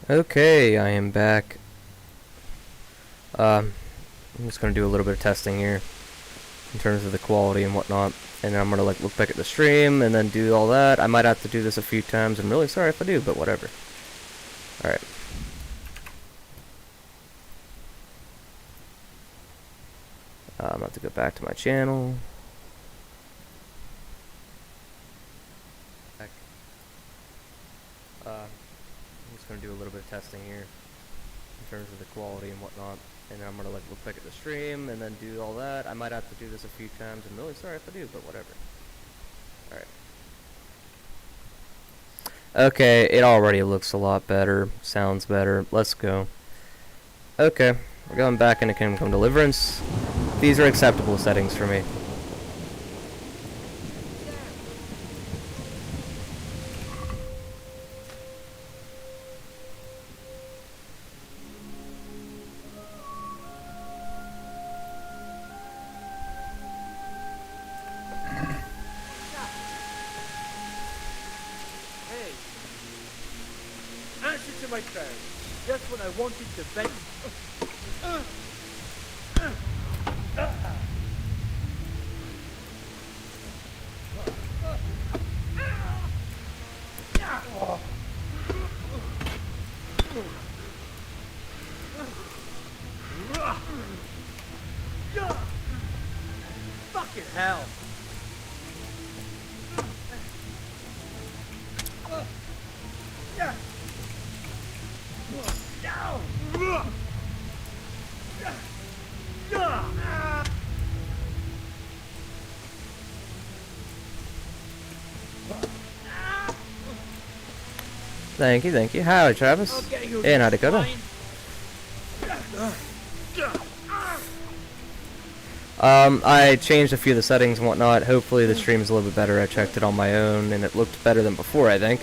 Okay, I am back. I'm just gonna do a little bit of testing here in terms of the quality and whatnot, and then I'm gonna look back at the stream and then do all that. I might have to do this a few times. I'm really sorry if I do, but whatever. All right. I'm about to go back to my channel. I'm just gonna do a little bit of testing here in terms of the quality and whatnot, and then I'm gonna look back at the stream and then do all that. I might have to do this a few times. I'm really sorry if I do, but whatever. All right. Okay, it already looks a lot better, sounds better. Let's go. Okay, we're going back into Kingdom Come Deliverance. These are acceptable settings for me. Hey, answer to my phone. Just when I wanted to vent. Fucking hell. Thank you. Howdy, Travis. And how'd it go? I changed a few of the settings and whatnot. Hopefully the stream is a little bit better. I checked it on my own, and it looked better than before, I think.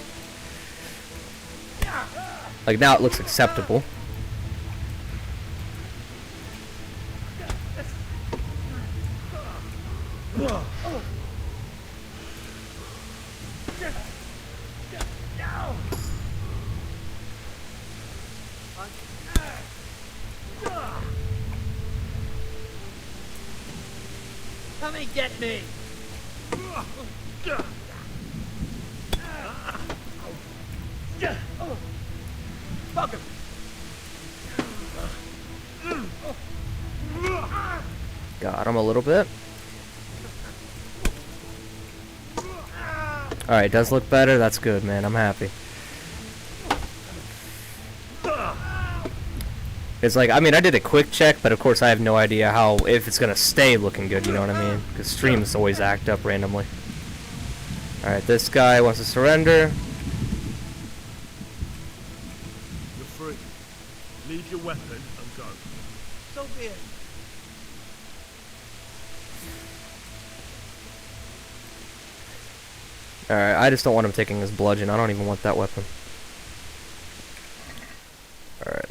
Like, now it looks acceptable. Come and get me. Fuck him. Got him a little bit. Alright, does look better. That's good, man. I'm happy. It's like, I mean, I did a quick check, but of course I have no idea how, if it's gonna stay looking good, you know what I mean? Because streams always act up randomly. Alright, this guy wants to surrender. You're free. Leave your weapon and go. So be it. Alright, I just don't want him taking his bludgeon. I don't even want that weapon. Alright.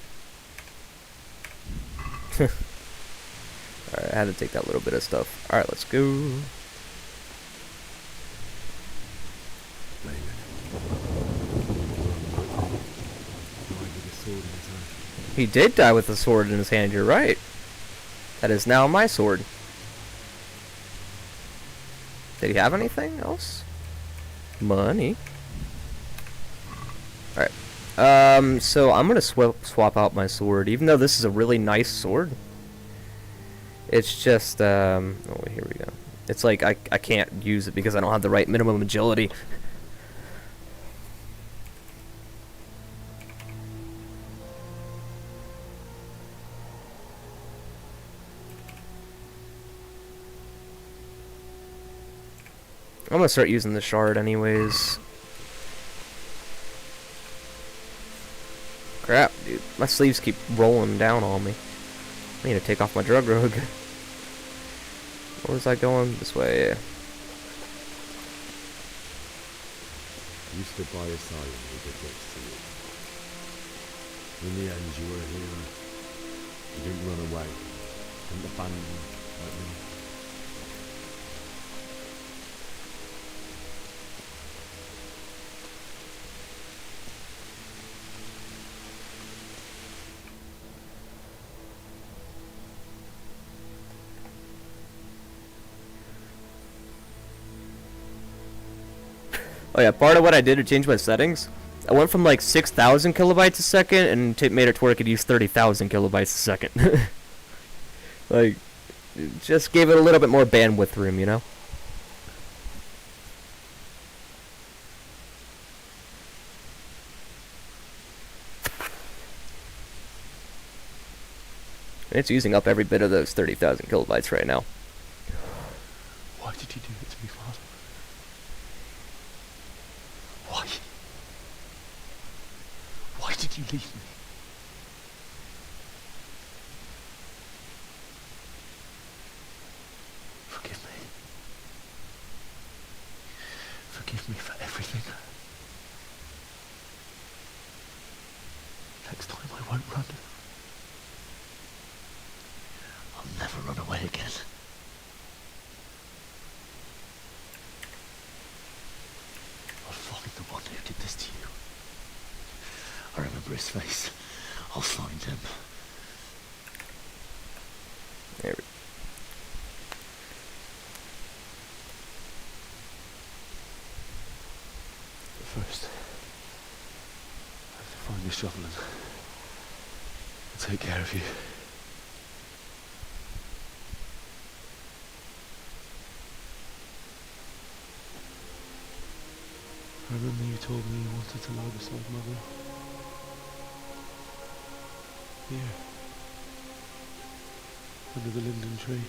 Alright, I had to take that little bit of stuff. Alright, let's go. He did die with a sword in his hand, you're right. That is now my sword. Did he have anything else? Money. Alright. So I'm gonna swap out my sword, even though this is a really nice sword. It's just, oh, here we go. It's like, I can't use it because I don't have the right minimum agility. I'm gonna start using the shard anyways. Crap, dude. My sleeves keep rolling down on me. I need to take off my drug rug. Where was I going? This way, yeah. You stood by your side and we did get to see it. In the end, you were a hero. You didn't run away. Didn't abandon me like me. Oh yeah, part of what I did to change my settings, I went from like 6,000 kilobytes a second and made it to where I could use 30,000 kilobytes a second. Like, just gave it a little bit more bandwidth room, you know? It's using up every bit of those 30,000 kilobytes right now. Why did you do it to me, Father? Why? Why did you leave me? Forgive me. Forgive me for everything. Next time I won't run. I'll never run away again. I'll find the one who did this to you. I remember his face. I'll find him. There we But first, I have to find the shovel and take care of you. I remember you told me you wanted to lie beside Mother. Here. Under the linden tree.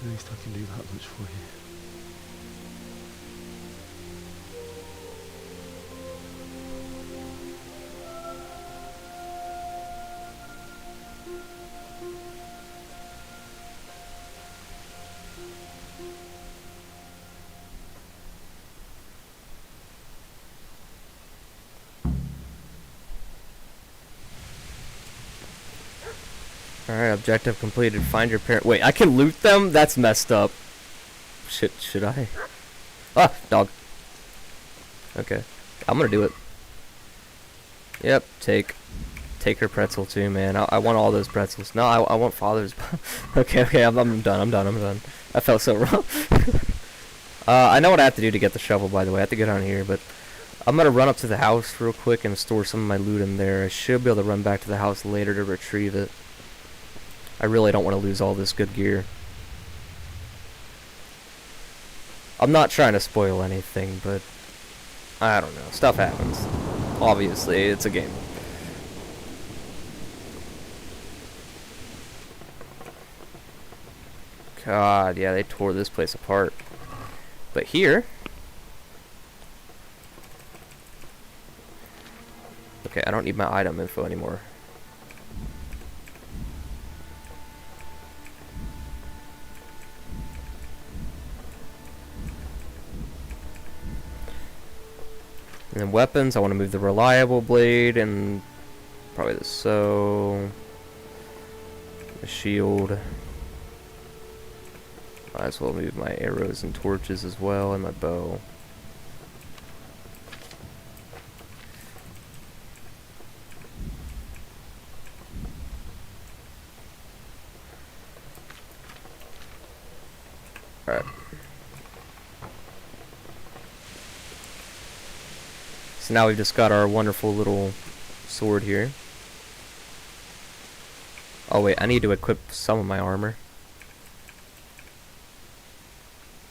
At least I can do that much for you. Alright, objective completed. Find your parent. Wait, I can loot them? That's messed up. Should I? Ah, dog. Okay. I'm gonna do it. Yep, take her pretzel too, man. I want all those pretzels. No, I want father's. Okay, I'm done. I felt so wrong. I know what I have to do to get the shovel, by the way. I have to get on here, but I'm gonna run up to the house real quick and store some of my loot in there. I should be able to run back to the house later to retrieve it. I really don't want to lose all this good gear. I'm not trying to spoil anything, but I don't know. Stuff happens. Obviously, it's a game. God, yeah, they tore this place apart. But here... Okay, I don't need my item info anymore. And then weapons, I want to move the reliable blade and probably the the shield. Might as well move my arrows and torches as well, and my bow. Alright. So now we've just got our wonderful little sword here. Oh wait, I need to equip some of my armor.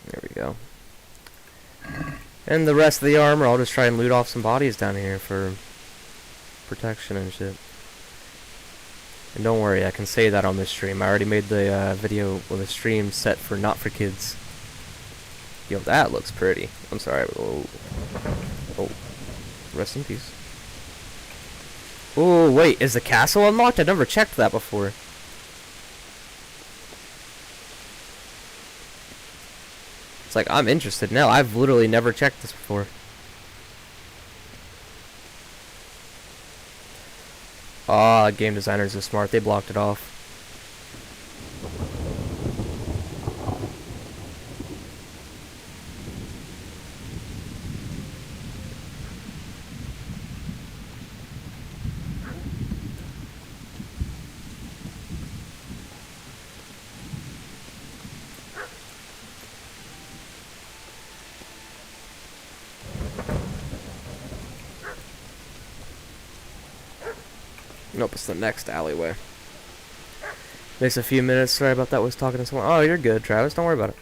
There we go. And the rest of the armor, I'll just try and loot off some bodies down here for protection and shit. And don't worry, I can say that on this stream. I already made the video with a stream set for not for kids. Yo, that looks pretty. I'm sorry. Oh. Rest in peace. Oh, wait, is the castle unlocked? I never checked that before. It's like, I'm interested now. I've literally never checked this before. Ah, game designers are smart. They blocked it off. Nope, it's the next alleyway. Takes a few minutes. Sorry about that. Was talking to someone. Oh, you're good, Travis. Don't worry about it.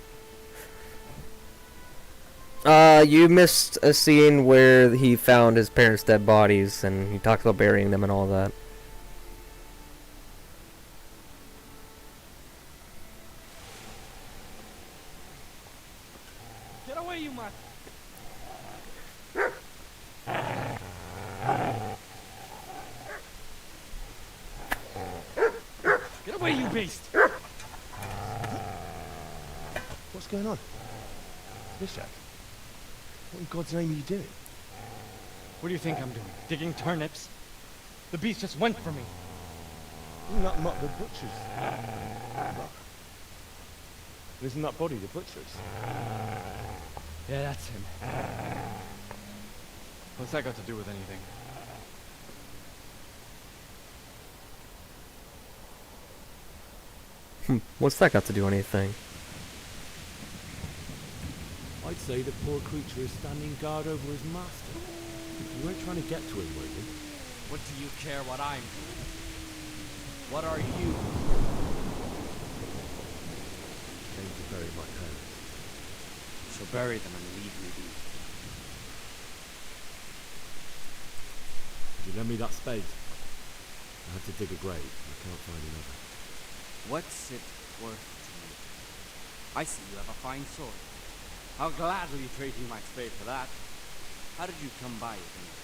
You missed a scene where he found his parents' dead bodies, and he talked about burying them and all that. Get away, you mutt! Get away, you beast! What's going on? Bishop? What in God's name are you doing? What do you think I'm doing? Digging turnips? The beast just went for me. Isn't that Mutt the butcher's? Isn't that body the butcher's? Yeah, that's him. What's that got to do with anything? What's that got to do anything? I'd say the poor creature is standing guard over his master. You weren't trying to get to him, were you? What do you care what I'm doing? What are you? Came to bury my parents. So bury them and leave me be. Could you lend me that spade? I had to dig a grave. I can't find another. What's it worth to you? I see you have a fine sword. I'll gladly trade you my spade for that. How did you come by it anyway?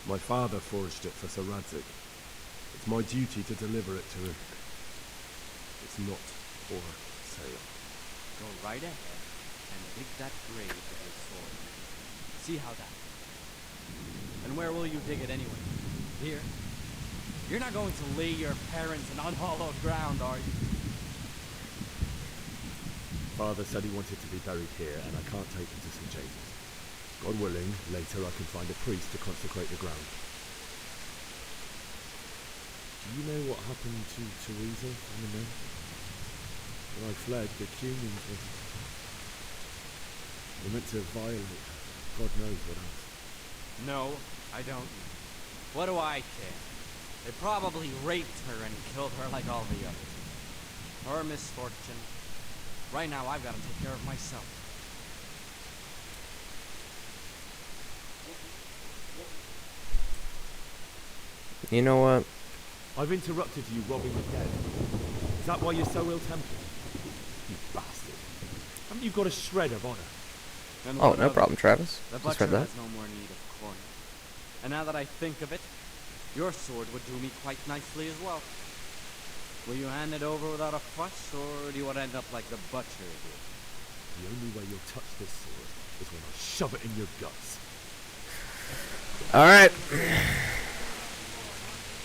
My father forged it for Sir Radzig. It's my duty to deliver it to him. It's not for sale. Go right ahead and dig that grave with your sword. See how that goes. And where will you dig it anyway? Here? You're not going to lay your parents in unhallowed ground, are you? Father said he wanted to be buried here, and I can't take him to St. James's. God willing, later I can find a priest to consecrate the ground. Do you know what happened to Teresa and the men? When I fled, the Cumans were... They meant to violate her. God knows what else. No, I don't. What do I care? They probably raped her and killed her like all the others. Her misfortune. Right now, I've got to take care of myself. You know what? I've interrupted you robbing the dead. Is that why you're so ill-tempered? You bastard. Haven't you got a shred of honor? And Oh, what no of it? problem, Travis. The Just butcher read that. has no more need of corn. And now that I think of it, your sword would do me quite nicely as well. Will you hand it over without a fuss, or do you want to end up like the butcher did? The only way you'll touch this sword is when I shove it in your guts. Alright.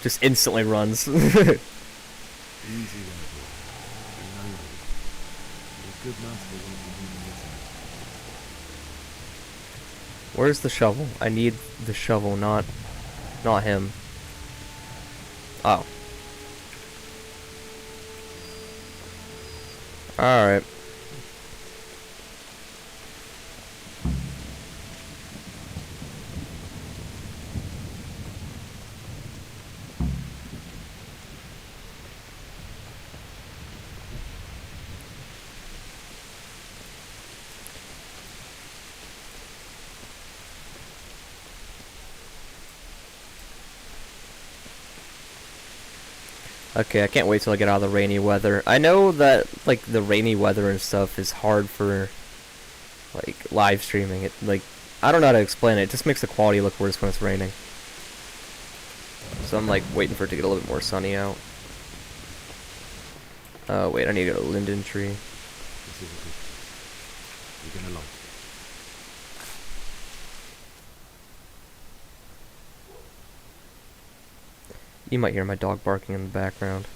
Just instantly runs. Easy there, boy. You know me. You're a good master when you need a missile. Where's the shovel? I need the shovel, not him. Oh. Alright. Okay, I can't wait till I get out of the rainy weather. I know that, like, the rainy weather and stuff is hard for, like, live streaming. It, like, I don't know how to explain it. It just makes the quality look worse when it's raining. So I'm, like, waiting for it to get a little bit more sunny out. Oh, wait, I need to go to Linden Tree. This is a good place. You're gonna like it. You might hear my dog barking in the background.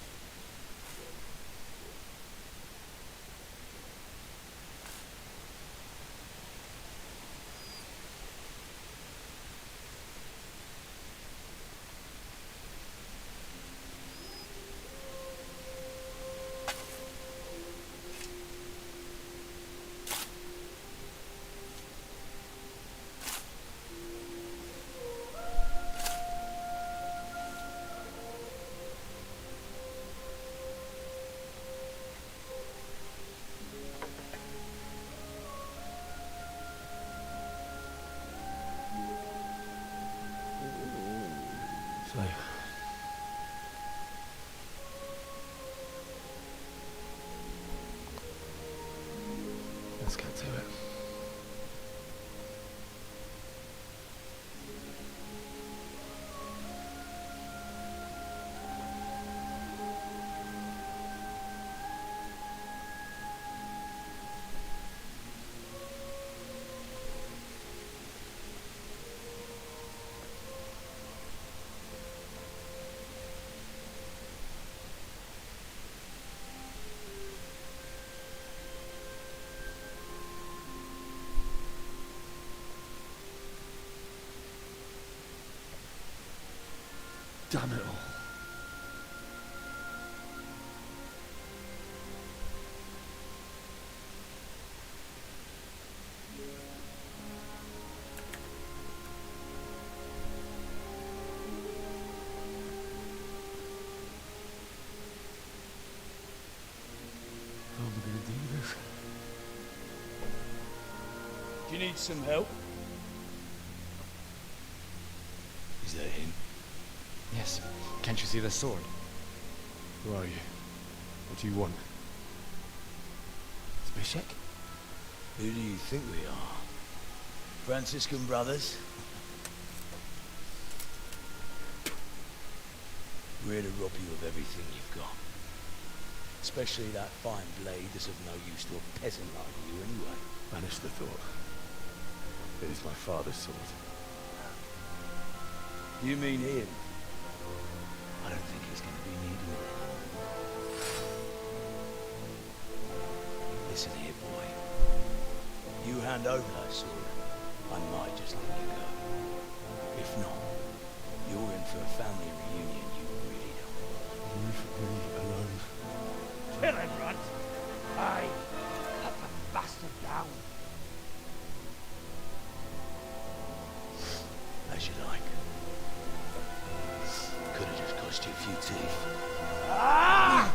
Let's get to it. Damn it all. How am I gonna do this? Do you need some help? Is that him? Yes. Can't you see the sword? Who are you? What do you want? Zbyszek? Who do you think we are? Franciscan brothers? We're here to rob you of everything you've got. Especially that fine blade that's of no use to a peasant like you anyway. Banish the thought. It is my father's sword. You mean him? I don't think he's going to be needing it. Listen here, boy. You hand over that sword, I might just let you go. If not, you're in for a family reunion you really don't want. Leave me alone. Kill him, Runt! Aye, cut the bastard down. As you like. Could have just cost you a few teeth. Ah!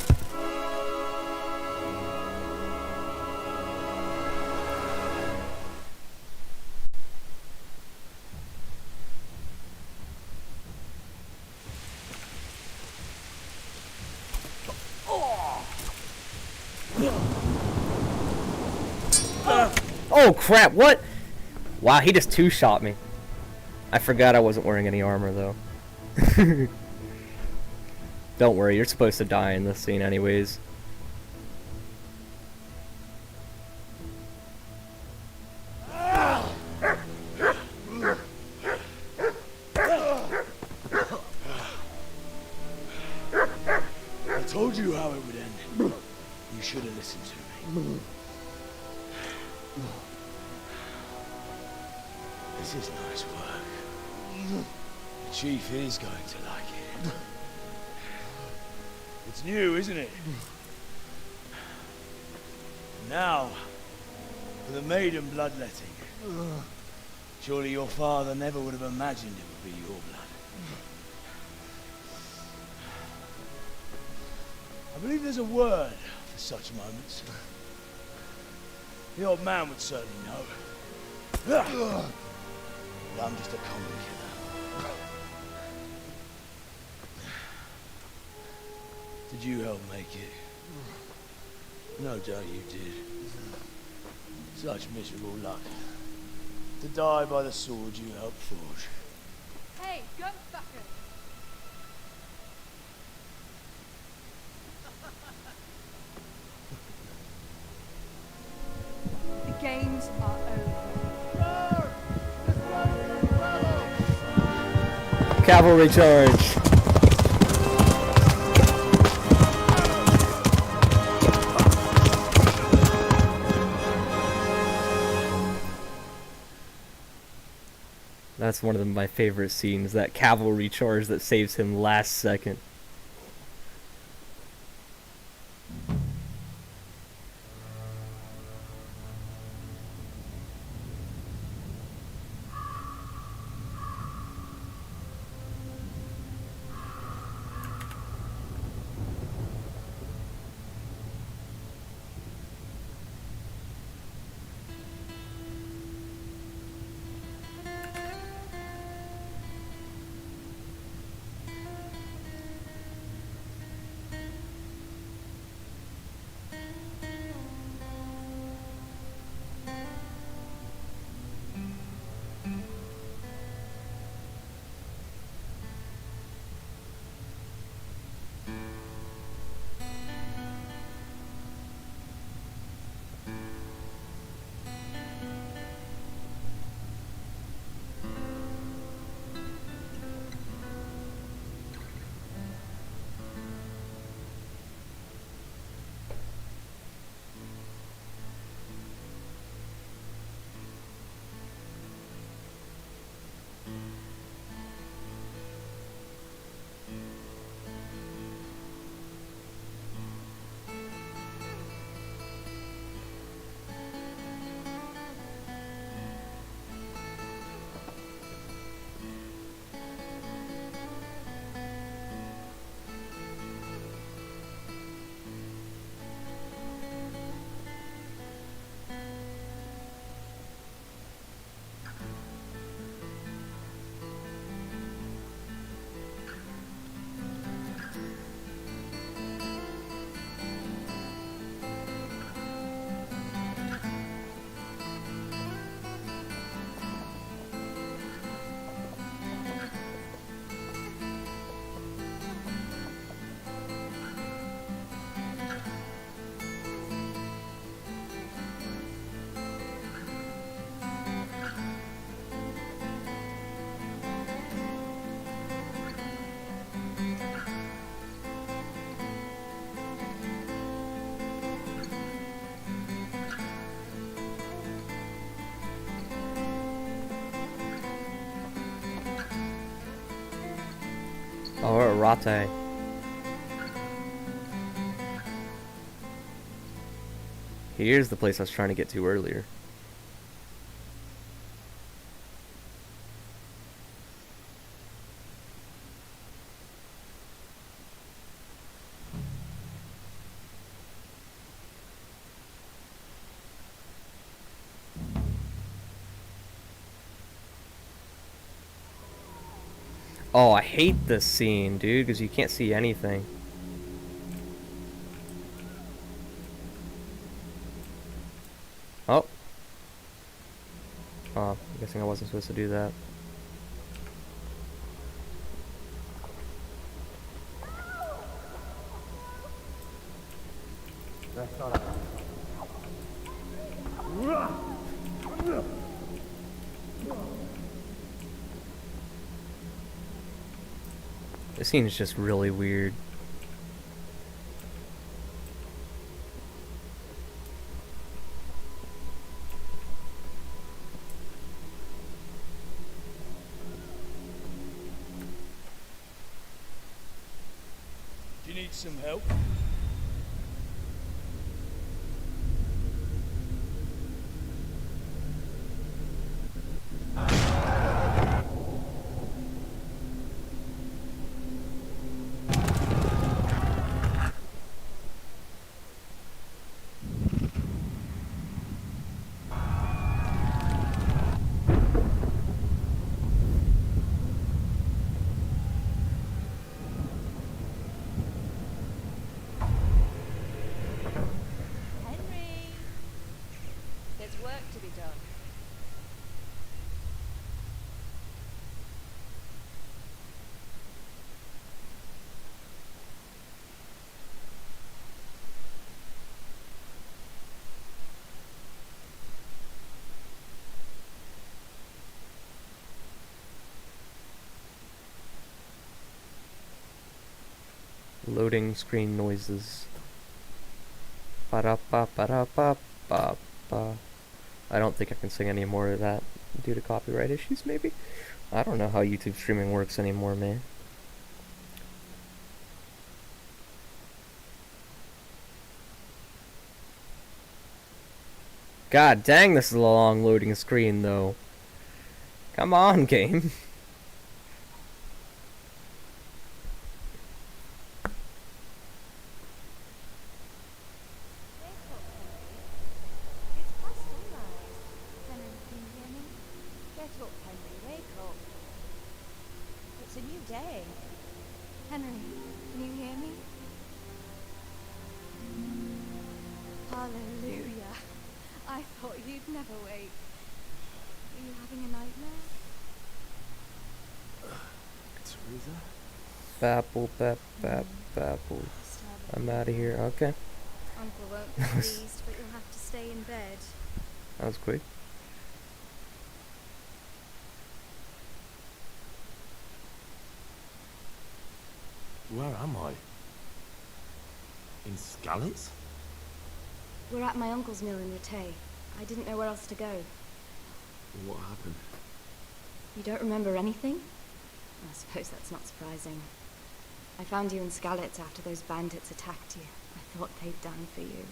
Oh crap, what? Wow, he just two-shot me. I forgot I wasn't wearing any armor though. Don't worry, you're supposed to die in this scene anyways. I told you how it would end. You should have listened to me. This is nice work. The chief is going to like it. It's new, isn't it? Now, for the maiden bloodletting. Surely your father never would have imagined it would be your blood. I believe there's a word for such moments. The old man would certainly know. But I'm just a common killer. Did you help make it? No doubt you did. Such miserable luck. To die by the sword you helped forge. Hey, gunfucker! The games are over. Cavalry charge! That's one of my favorite scenes, that cavalry charge that saves him last second. Arate. Here's the place I was trying to get to earlier. Oh, I hate this scene, dude, because you can't see anything. Oh. Oh, I'm guessing I wasn't supposed to do that. This scene is just really weird. Do you need some help? Henry! There's work to be done. Loading screen noises. Ba-da-ba, ba-da-ba, ba-ba. I don't think I can sing any more of that due to copyright issues, maybe? I don't know how YouTube streaming works anymore, man. God dang, this is a long loading screen, though. Come on, game. Wake up, Henry. It's past sunrise. Henry, can you hear me? Get up, Henry. Wake up. It's a new day. Henry, can you hear me? Hallelujah. I thought you'd never wake. Are you having a nightmare? Teresa? Babble, bap, bap, babble. I'm out of here. Okay. Uncle won't be pleased, but you'll have to stay in bed. That was quick. Where am I? In Skalitz? We're at my uncle's mill in Rattay. I didn't know where else to go. What happened? You don't remember anything? I suppose that's not surprising. I found you in Skalitz after those bandits attacked you. I thought they'd done for you,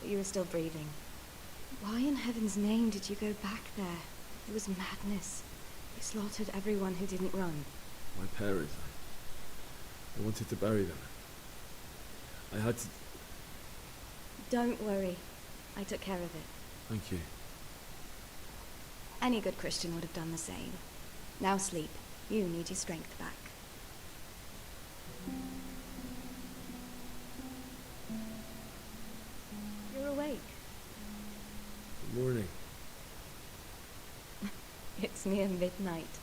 but you were still breathing. Why in heaven's name did you go back there? It was madness. You slaughtered everyone who didn't run. My parents. I wanted to bury them. I had to... Don't worry. I took care of it. Thank you. Any good Christian would have done the same. Now sleep. You need your strength back. You're awake. Good morning. It's near midnight.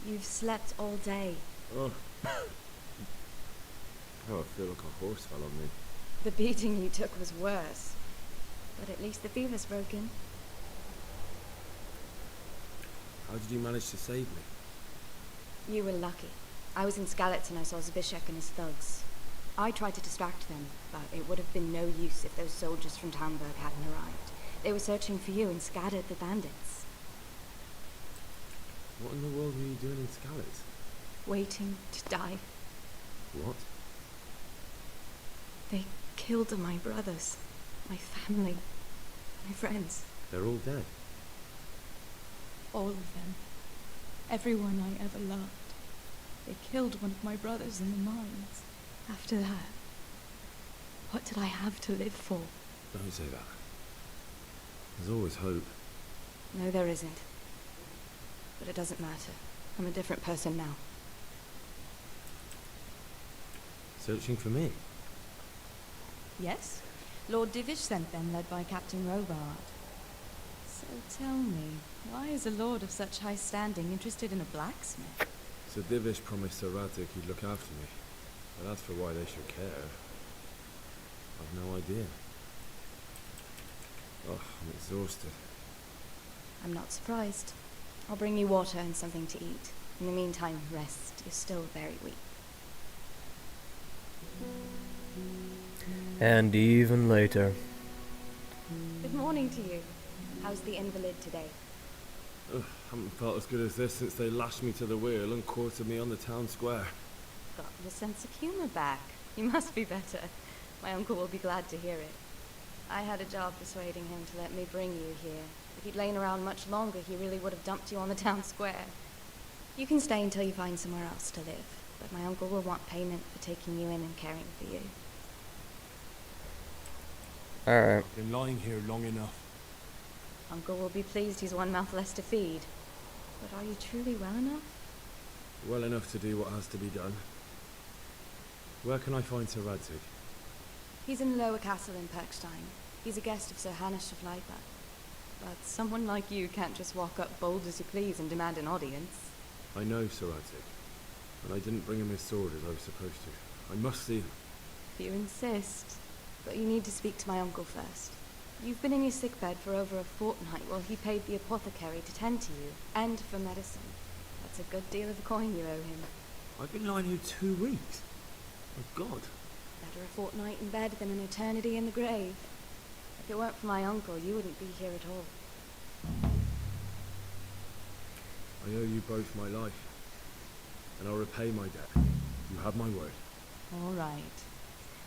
You've slept all day. Oh. Oh, I feel like a horse fell on me. The beating you took was worse. But at least the fever's broken. How did you manage to save me? You were lucky. I was in Skalitz and I saw Zbyszek and his thugs. I tried to distract them, but it would have been no use if those soldiers from Talmberg hadn't arrived. They were searching for you and scattered the bandits. What in the world were you doing in Skalitz? Waiting to die. What? They killed my brothers, my family, my friends. They're all dead. All of them. Everyone I ever loved. They killed one of my brothers in the mines. After that, what did I have to live for? Don't say that. There's always hope. No, there isn't. But it doesn't matter. I'm a different person now. Searching for me? Yes? Lord Divish sent them, led by Captain Robard. So tell me, why is a lord of such high standing interested in a blacksmith? Sir Divish promised Sir Radzig he'd look after me. But as for why they should care, I've no idea. Oh, I'm exhausted. I'm not surprised. I'll bring you water and something to eat. In the meantime, rest. You're still very weak. And even later. Good morning to you. How's the invalid today? Ugh, haven't felt as good as this since they lashed me to the wheel and quartered me on the town square. Got your sense of humor back. You must be better. My uncle will be glad to hear it. I had a job persuading him to let me bring you here. If he'd lain around much longer, he really would have dumped you on the town square. You can stay until you find somewhere else to live, but my uncle will want payment for taking you in and caring for you. Alright. Been lying here long enough. Uncle will be pleased he's one mouth less to feed. But are you truly well enough? Well enough to do what has to be done. Where can I find Sir Radzig? He's in the lower castle in Perkstein. He's a guest of Sir Hanush of Leipa. But someone like you can't just walk up bold as you please and demand an audience. I know Sir Radzig, and I didn't bring him his sword as I was supposed to. I must see him. If you insist. But you need to speak to my uncle first. You've been in your sickbed for over a fortnight while he paid the apothecary to tend to you, and for medicine. That's a good deal of coin you owe him. I've been lying here 2 weeks. My God. Better a fortnight in bed than an eternity in the grave. If it weren't for my uncle, you wouldn't be here at all. I owe you both my life, and I'll repay my debt. You have my word. All right.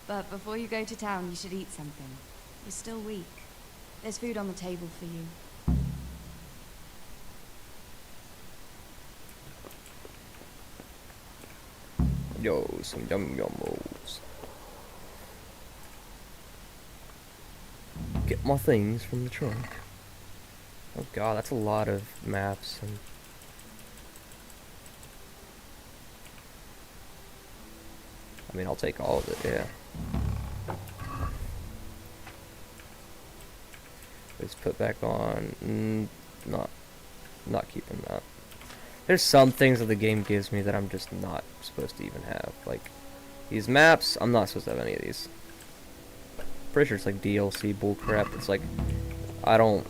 But before you go to town, you should eat something. You're still weak. There's food on the table for you. Yo, some yum yummos. Get my things from the trunk. Oh god, that's a lot of maps and... I mean, I'll take all of it, yeah. Let's put back on. Not keeping that. There's some things that the game gives me that I'm just not supposed to even have. Like these maps, I'm not supposed to have any of these. Pretty sure it's like DLC bullcrap. It's like I don't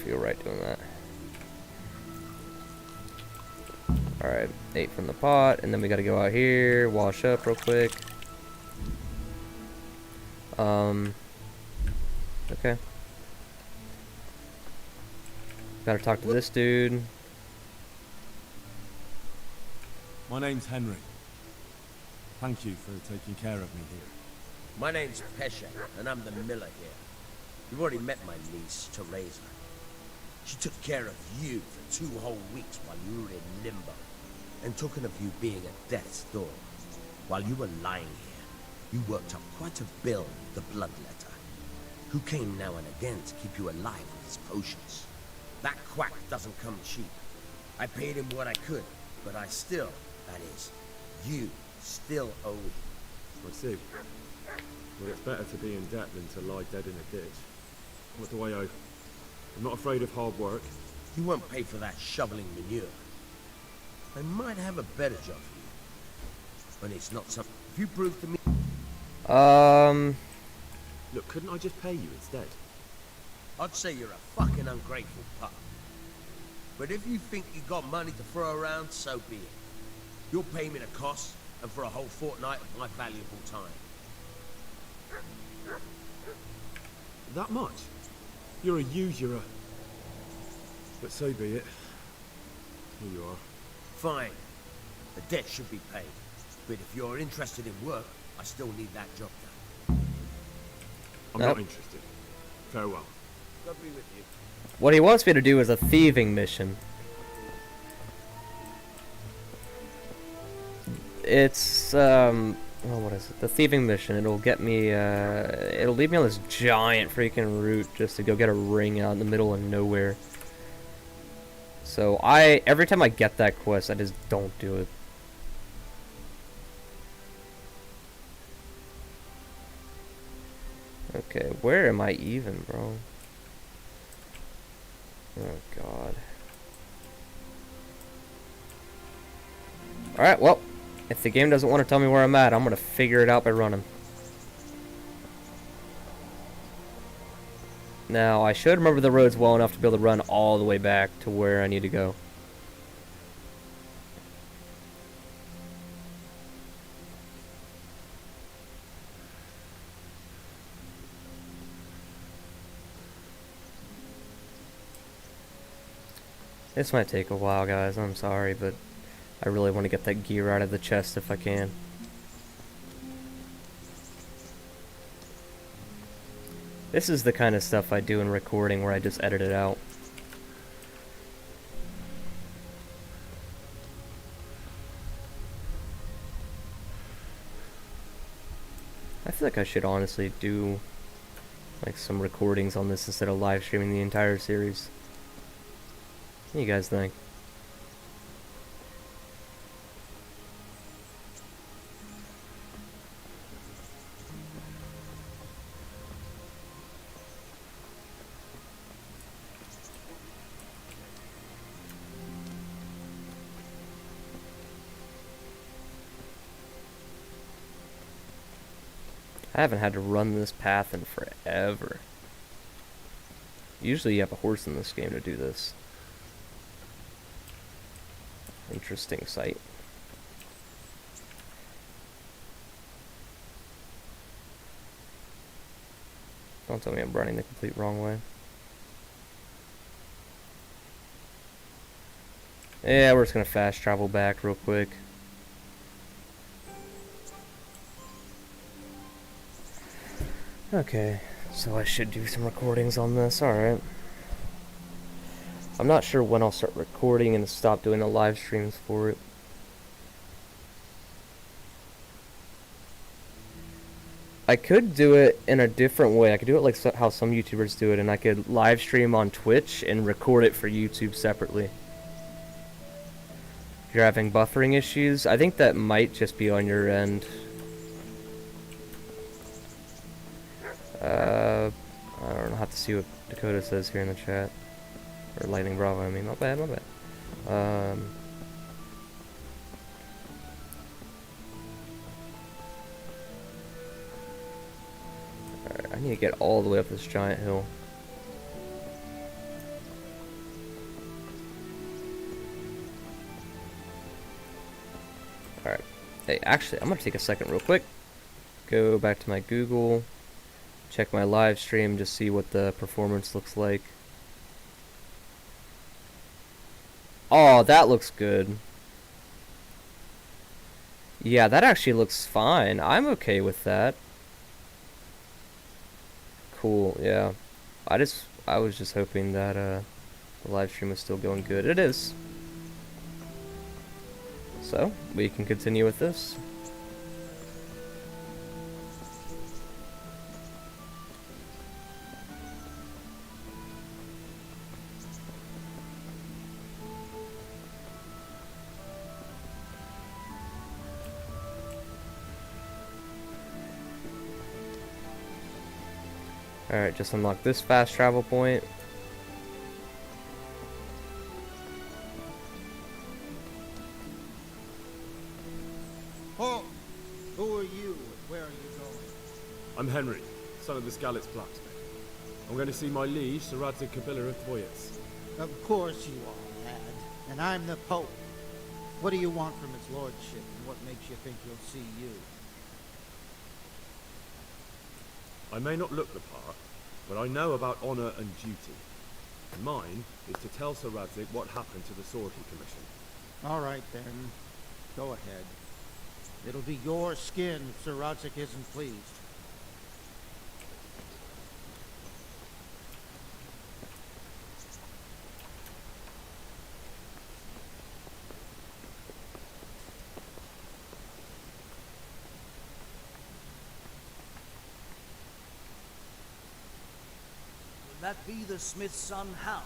feel right doing that. All right, 8 from the pot, and then we gotta go out here, wash up real quick. Okay. Gotta talk to this dude. My name's Henry. Thank you for taking care of me here. My name's Pesha, and I'm the miller here. You've already met my niece, Teresa. She took care of you for 2 whole weeks while you were in limbo. And talking of you being at death's door, while you were lying here, you worked up quite a bill with the bloodletter, who came now and again to keep you alive with his potions. That quack doesn't come cheap. I paid him what I could, but I still, that is, you still owe him. I see. Well, it's better to be in debt than to lie dead in a ditch. What do I owe? I'm not afraid of hard work. You won't pay for that shoveling manure. I might have a better job for you. But it's not something... If you prove to me... Look, couldn't I just pay you instead? I'd say you're a fucking ungrateful pup. But if you think you got money to throw around, so be it. You'll pay me the cost, and for a whole fortnight of my valuable time. That much? You're a usurer. But so be it. Here you are. Fine. The debt should be paid. But if you're interested in work, I still need that job done. I'm Nope. not interested. Farewell. God be with you. What he wants me to do is a thieving mission. It's, oh, what is it? The thieving mission. It'll get me, it'll leave me on this giant freaking route just to go get a ring out in the middle of nowhere. So every time I get that quest, I just don't do it. Okay, where am I even, bro? Oh, God. Alright, well, if the game doesn't want to tell me where I'm at, I'm going to figure it out by running. Now, I should remember the roads well enough to be able to run all the way back to where I need to go. This might take a while, guys. I'm sorry, but I really want to get that gear out of the chest if I can. This is the kind of stuff I do in recording where I just edit it out. I feel like I should honestly do like some recordings on this instead of live streaming the entire series. What do you guys think? I haven't had to run this path in forever. Usually you have a horse in this game to do this. Interesting sight. Don't tell me I'm running the complete wrong way. Yeah, we're just gonna fast travel back real quick. Okay, so I should do some recordings on this, alright. I'm not sure when I'll start recording and stop doing the live streams for it. I could do it in a different way. I could do it like how some YouTubers do it, and I could live stream on Twitch and record it for YouTube separately. If you're having buffering issues, I think that might just be on your end. I don't know, I'll have to see what Dakota says here in the chat. Or Lightning Bravo, I mean, my bad. Alright, I need to get all the way up this giant hill. Alright. Hey, actually, I'm gonna take a second real quick. Go back to my Google. Check my live stream, just see what the performance looks like. Oh, that looks good. Yeah, that actually looks fine. I'm okay with that. Cool, yeah. I was just hoping that the live stream was still going good. It is. So, we can continue with this. Alright, just unlock this fast travel point. Oh, who are you? Where are you going? I'm Henry, son of the Skalitz blacksmith. I'm going to see my liege, Sir Radzig Kabiller of Voyets. Of course you are, lad. And I'm the Pope. What do you want from his lordship, and what makes you think he'll see you? I may not look the part, but I know about honor and duty. Mine is to tell Sir Radzig what happened to the sword he commissioned. All right, then. Go ahead. It'll be your skin if Sir Rodzik isn't pleased. Would that be the smith's son, Hal?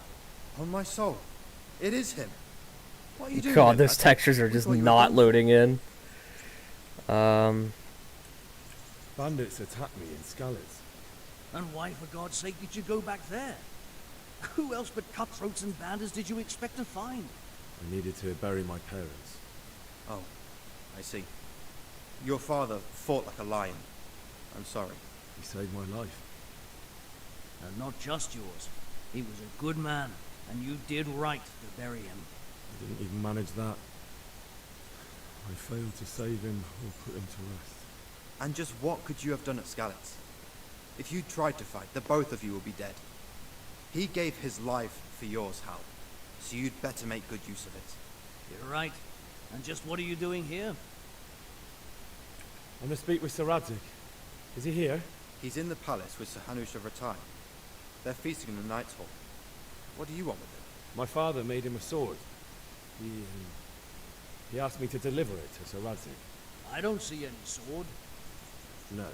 On my soul. It is him. What are you doing? God, there, those lad? textures are We just thought you were not done. loading in. Bandits attacked me in Skalitz. And why, for God's sake, did you go back there? Who else but cutthroats and bandits did you expect to find? I needed to bury my parents. Oh, I see. Your father fought like a lion. I'm sorry. He saved my life. And not just yours. He was a good man, and you did right to bury him. I didn't even manage that. I failed to save him or put him to rest. And just what could you have done at Skalitz? If you tried to fight, the both of you will be dead. He gave his life for yours, Hal. So you'd better make good use of it. You're right. And just what are you doing here? I'm to speak with Sir Radzik. Is he here? He's in the palace with Sir Hanush of Rattay. They're feasting in the Knight's Hall. What do you want with him? My father made him a sword. He asked me to deliver it to Sir Radzik. I don't see any sword. No.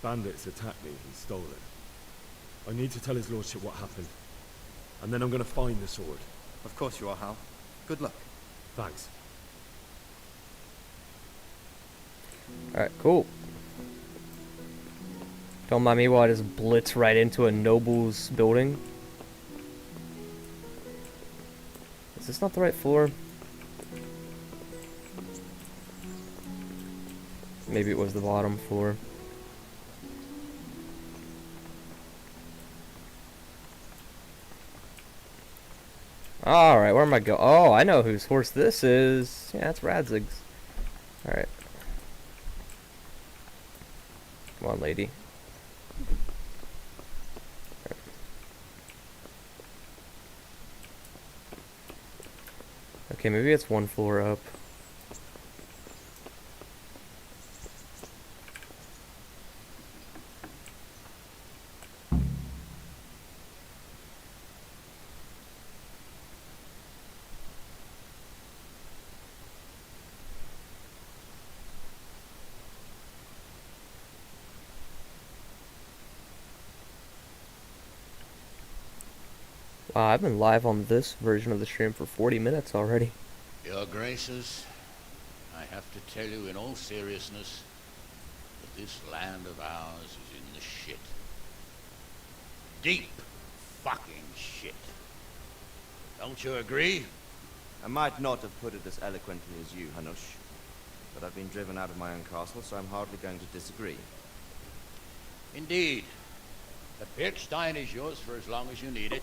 Bandits attacked me and stole it. I need to tell his lordship what happened. And then I'm going to find the sword. Of course you are, Hal. Good luck. Thanks. Alright, cool. Don't mind me while I just blitz right into a noble's building. Is this not the right floor? Maybe it was the bottom floor. Alright, where am I going? Oh, I know whose horse this is. Yeah, it's Radzig's. Alright. Come on, lady. Okay, maybe it's one floor up. Wow, I've been live on this version of the stream for 40 minutes already. Your Graces, I have to tell you in all seriousness that this land of ours is in the shit. Deep fucking shit. Don't you agree? I might not have put it as eloquently as you, Hanush, but I've been driven out of my own castle, so I'm hardly going to disagree. Indeed. The Pirkstein is yours for as long as you need it.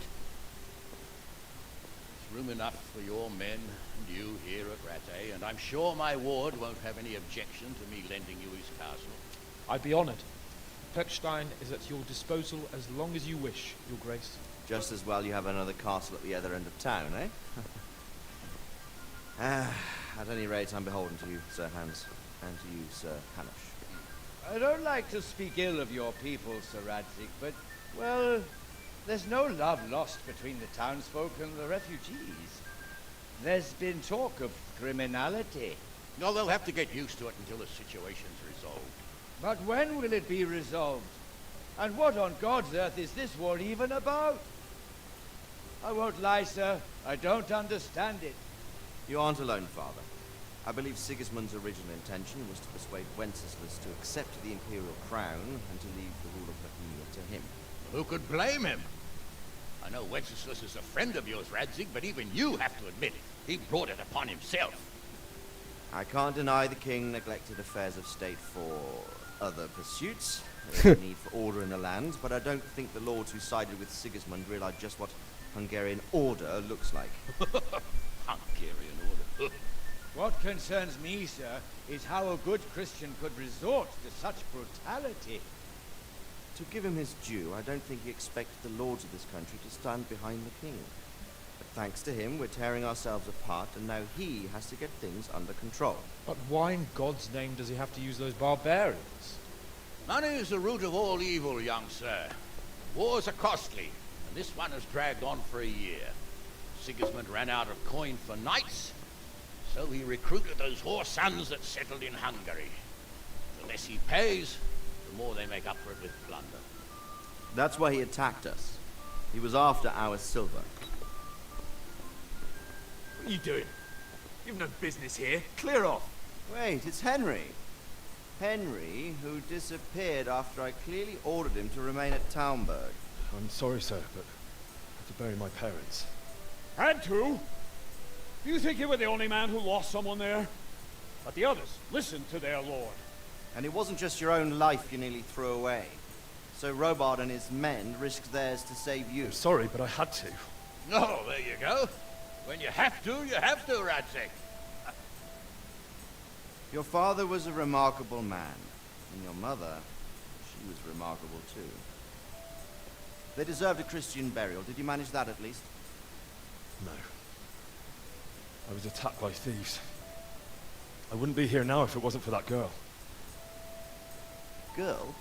Room enough for your men and you here at Rattay, and I'm sure my ward won't have any objection to me lending you his castle. I'd be honored. Pechstein is at your disposal as long as you wish, Your Grace. Just as well you have another castle at the other end of town, eh? At any rate, I'm beholden to you, Sir Hans, and to you, Sir Hanush. I don't like to speak ill of your people, Sir Radzik, but, well, there's no love lost between the townsfolk and the refugees. There's been talk of criminality. No, they'll have to get used to it until the situation's resolved. But when will it be resolved? And what on God's earth is this war even about? I won't lie, sir. I don't understand it. You aren't alone, Father. I believe Sigismund's original intention was to persuade Wenceslas to accept the imperial crown and to leave the rule of Bohemia to him. Who could blame him? I know Wenceslas is a friend of yours, Radzig, but even you have to admit he brought it upon himself. I can't deny the king neglected affairs of state for other pursuits. There's a need for order in the land, but I don't think the lords who sided with Sigismund realized just what Hungarian order looks like. Hungarian order. What concerns me, sir, is how a good Christian could resort to such brutality. To give him his due, I don't think he expected the lords of this country to stand behind the king. But Thanks to him, we're tearing ourselves apart, and now he has to get things under control. But why in God's name does he have to use those barbarians? Money is the root of all evil, young sir. Wars are costly, and this one has dragged on for a year. Sigismund ran out of coin for knights, so he recruited those whore sons that settled in Hungary. The less he pays, the more they make up for it with plunder. That's why he attacked us. He was after our silver. What are you doing? You've no business here. Clear off. Wait, it's Henry. Henry, who disappeared after I clearly ordered him to remain at Townburg. I'm sorry, sir, but I had to bury my parents. Had to? You think you were the only man who lost someone there? But the others listened to their lord. And it wasn't just your own life you nearly threw away. So Robard and his men risked theirs to save you. I'm sorry, but I had to. Oh, there you go. When you have to, Radzig. Your father was a remarkable man, and your mother, she was remarkable too. They deserved a Christian burial. Did you manage that at least? No. I was attacked by thieves. I wouldn't be here now if it wasn't for that girl. Girl?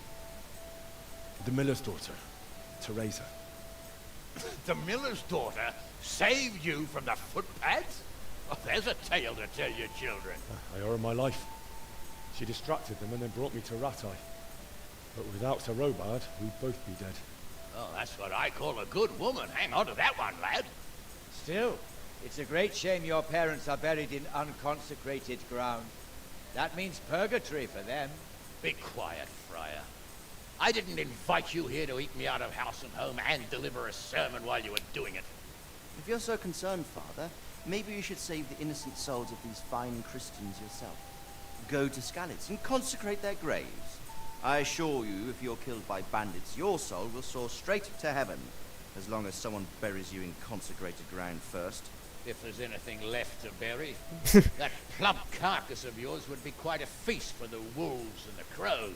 The miller's daughter, Teresa. The miller's daughter saved you from the footpads? Oh, there's a tale to tell your children. I owe her my life. She distracted them and then brought me to Rattay. But without Sir Robard, we'd both be dead. Oh, that's what I call a good woman. Hang on to that one, lad. Still, it's a great shame your parents are buried in unconsecrated ground. That means purgatory for them. Be quiet, Friar. I didn't invite you here to eat me out of house and home and deliver a sermon while you were doing it. If you're so concerned, Father, maybe you should save the innocent souls of these fine Christians yourself. Go to Skalitz and consecrate their graves. I assure you, if you're killed by bandits, your soul will soar straight to heaven, as long as someone buries you in consecrated ground first. If there's anything left to bury, that plump carcass of yours would be quite a feast for the wolves and the crows.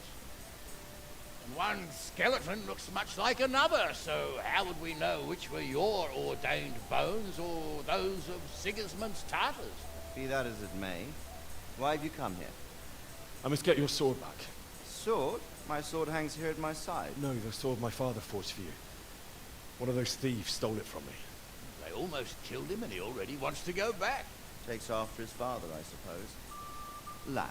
And one skeleton looks much like another, so how would we know which were your ordained bones or those of Sigismund's Tartars? Be that as it may, why have you come here? I must get your sword back. Sword? My sword hangs here at my side. No, the sword my father forged for you. One of those thieves stole it from me. They almost killed him and he already wants to go back. Takes after his father, I suppose. Lad,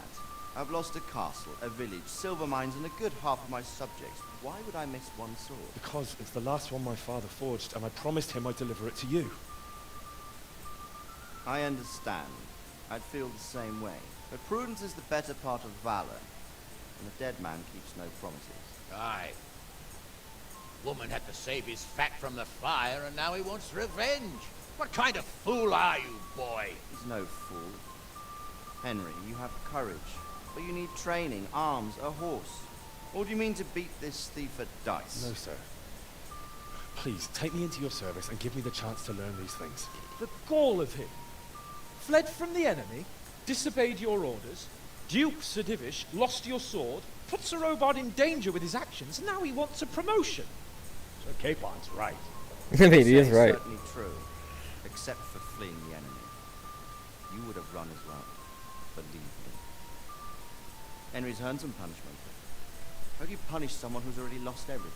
I've lost a castle, a village, silver mines, and a good half of my subjects. Why would I miss one sword? Because it's the last one my father forged, and I promised him I'd deliver it to you. I understand. I'd feel the same way. But prudence is the better part of valor, and a dead man keeps no promises. Aye. Woman had to save his fat from the fire, and now he wants revenge. What kind of fool are you, boy? He's no fool. Henry, you have courage, but you need training, arms, a horse. Or do you mean to beat this thief at dice? No, sir. Please, take me into your service and give me the chance to learn these things. The gall of him. Fled from the enemy, disobeyed your orders, duped Sir Divish, lost your sword, put Sir Robard in danger with his actions, and now he wants a promotion. So Capon's right. I mean, he is right. Certainly true, except for fleeing the enemy. You would have run as well, believe me. Henry's earned some punishment. How do you punish someone who's already lost everything?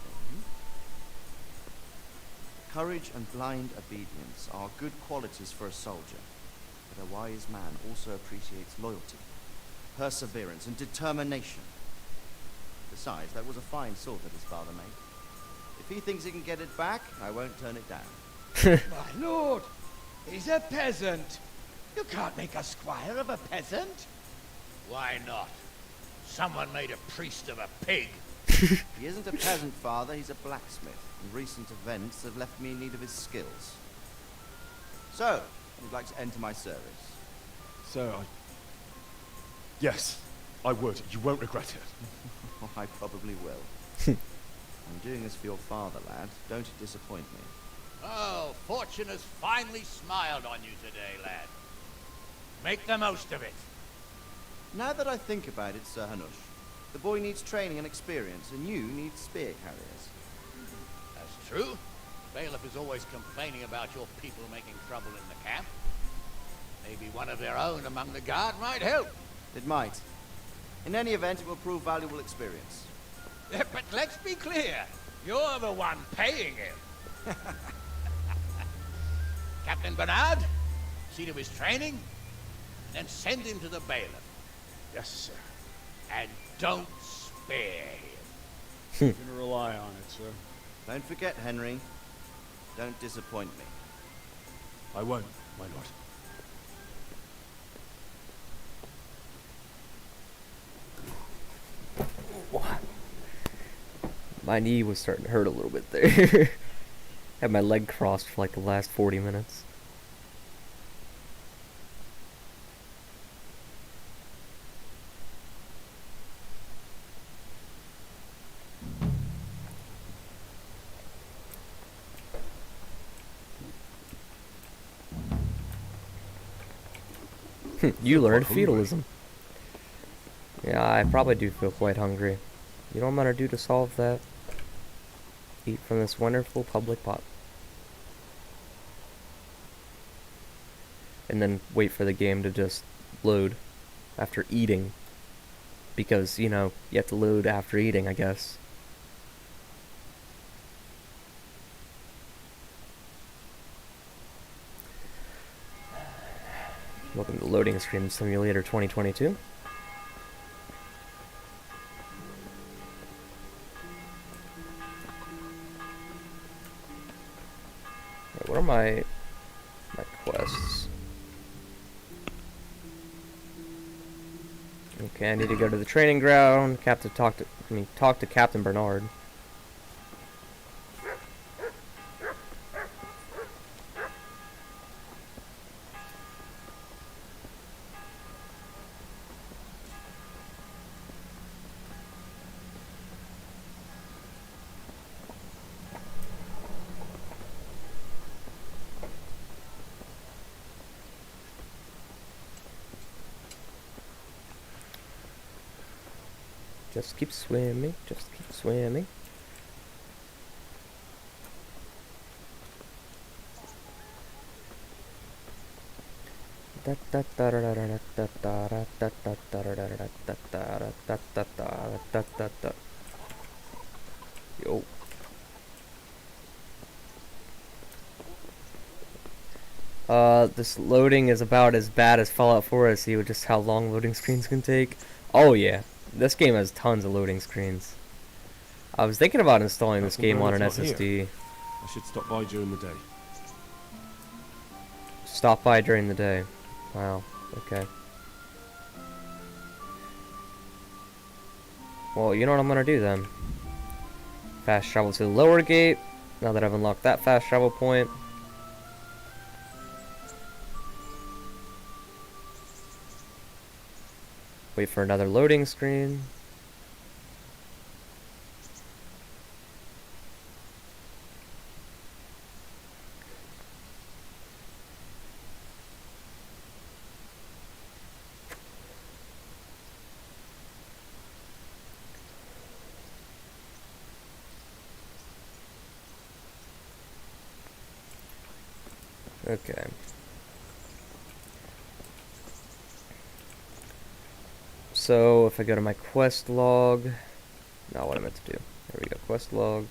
Courage and blind obedience are good qualities for a soldier, but a wise man also appreciates loyalty, perseverance, and determination. Besides, that was a fine sword that his father made. If he thinks he can get it back, I won't turn it down. My lord, he's a peasant. You can't make a squire of a peasant. Why not? Someone made a priest of a pig. He isn't a peasant, father, he's a blacksmith, and recent events have left me in need of his skills. So, you'd like to enter my service? Sir, yes, I would. You won't regret it. I probably will. I'm doing this for your father, lad. Don't disappoint me. Oh, fortune has finally smiled on you today, lad. Make the most of it. Now that I think about it, Sir Hanush, the boy needs training and experience, and you need spear carriers. That's true. Bailiff is always complaining about your people making trouble in the camp. Maybe one of their own among the guard might help. It might. In any event, it will prove valuable experience. But let's be clear. You're the one paying him. Captain Bernard, see to his training, then send him to the bailiff. Yes, sir. And don't spare him. You can rely on it, sir. Don't forget, Henry. Don't disappoint me. I won't, my lord. What? My knee was starting to hurt a little bit there. Had my leg crossed for like the last 40 minutes. You learned feudalism. Yeah, I probably do feel quite hungry. You know what I'm gonna do to solve that? Eat from this wonderful public pot. And then wait for the game to just load after eating. Because, you know, you have to load after eating, I guess. Welcome to Loading Screen Simulator 2022. What are my quests? Okay, I need to go to the training ground. Talk to Captain Bernard. Just keep swimming, just keep swimming. Yo. This loading is about as bad as Fallout 4 is. See just how long loading screens can take. Oh yeah. This game has tons of loading screens. I was thinking about installing this game on an SSD. I should stop by during the day. Stop by during the day. Wow. Okay. Well, you know what I'm gonna do then. Fast travel to the lower gate. Now that I've unlocked that fast travel point. Wait for another loading screen. Okay. So, if I go to my quest log, not what I meant to do. There we go, quest log.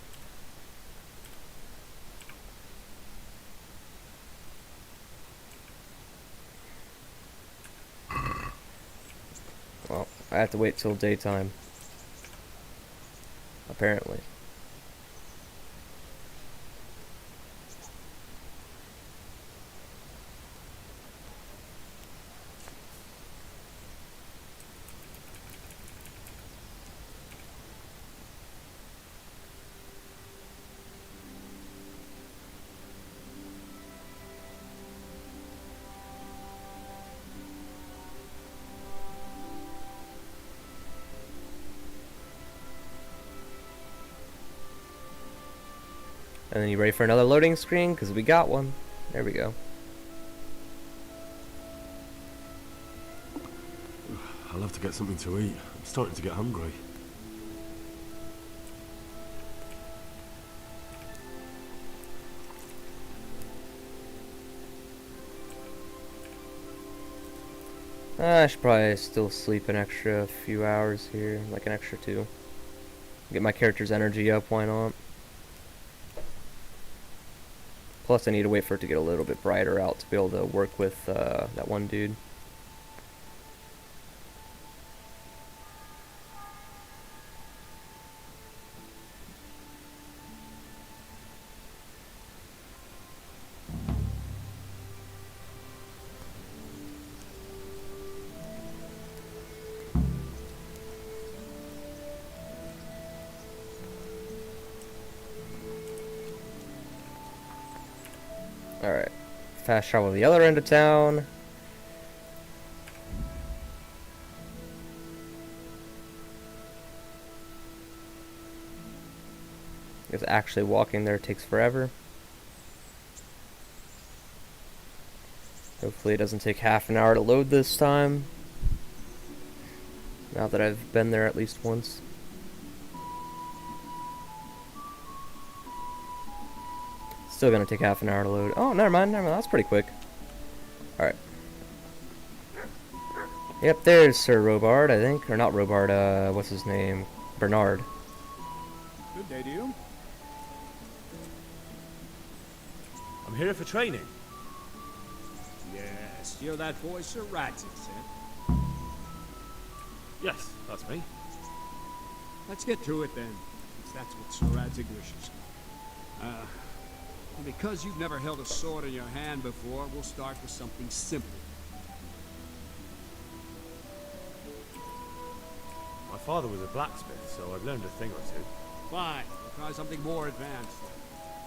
Well, I have to wait till daytime. Apparently. And then you ready for another loading screen? Because we got one. There we go. I'll have to get something to eat. I'm starting to get hungry. I should probably still sleep an extra few hours here, like an extra 2. Get my character's energy up, why not? Plus I need to wait for it to get a little bit brighter out to be able to work with that one dude. Alright. Fast travel to the other end of town. Because actually walking there takes forever. Hopefully it doesn't take half an hour to load this time. Now that I've been there at least once. Still gonna take half an hour to load. Oh, never mind, that's pretty quick. Alright. Yep, there's Sir Robard, I think. Or not Robard, what's his name? Bernard. Good day to you. I'm here for training. Yes, you're that boy Sir Radzik said. Yes, that's me. Let's get to it then, since that's what Sir Radzik wishes. And because you've never held a sword in your hand before, we'll start with something simple. My father was a blacksmith, so I've learned a thing or two. Fine, we'll try something more advanced.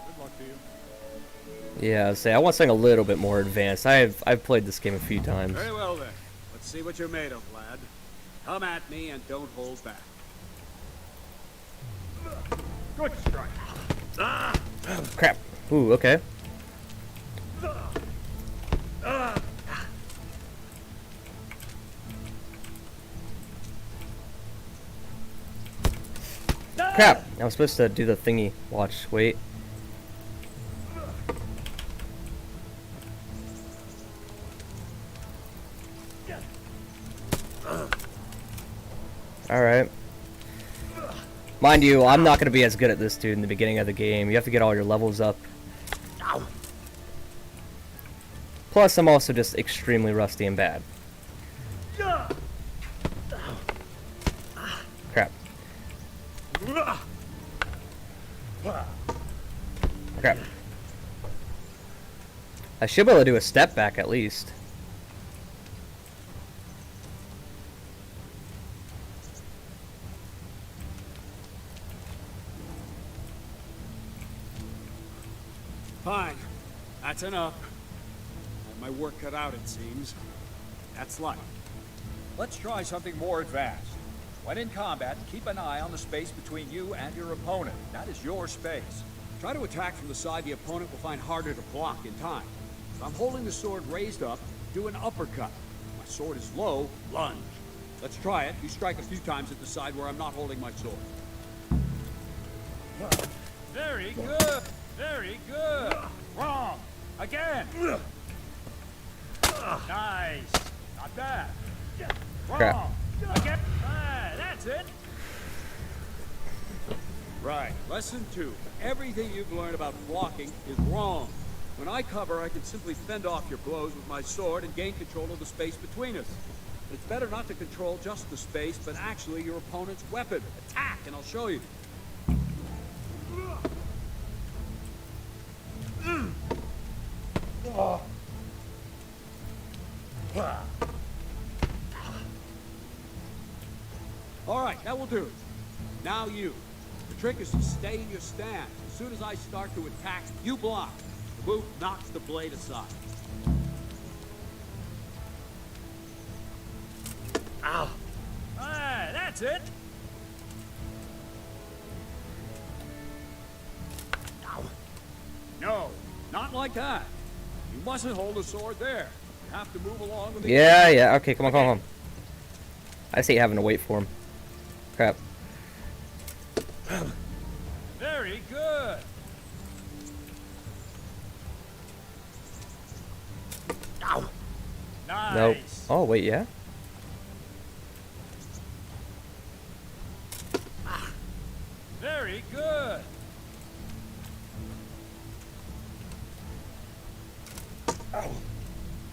Good luck to you. Yeah, I want something a little bit more advanced. I've played this game a few times. Very well then. Let's see what you're made of, lad. Come at me and don't hold back. Good strike. Ah! Crap. Ooh, okay. Crap! I was supposed to do the thingy. Watch, wait. Alright. Mind you, I'm not going to be as good at this dude in the beginning of the game. You have to get all your levels up. Plus, I'm also just extremely rusty and bad. Crap. Crap. I should be able to do a step back at least. Fine. That's enough. Have my work cut out, it seems. That's life. Let's try something more advanced. When in combat, keep an eye on the space between you and your opponent. That is your space. Try to attack from the side the opponent will find harder to block in time. If I'm holding the sword raised up, do an uppercut. If my sword is low, lunge. Let's try it. You strike a few times at the side where I'm not holding my sword. Very good. Very good. Wrong. Again. Nice. Not bad. Crap. Wrong. Again. That's it. Right. Lesson 2. Everything you've learned about blocking is wrong. When I cover, I can simply fend off your blows with my sword and gain control of the space between us. It's better not to control just the space, but actually your opponent's weapon. Attack, and I'll show you. All right, that will do. Now you. The trick is to stay in your stance. As soon as I start to attack, you block. The move knocks the blade aside. Ow. That's it. Ow. No, not like that. You mustn't hold the sword there. You have to move along with the... Yeah, okay, come on. I just hate having to wait for him. Crap. Very good. Ow. Nice. Nope. Oh, wait, yeah?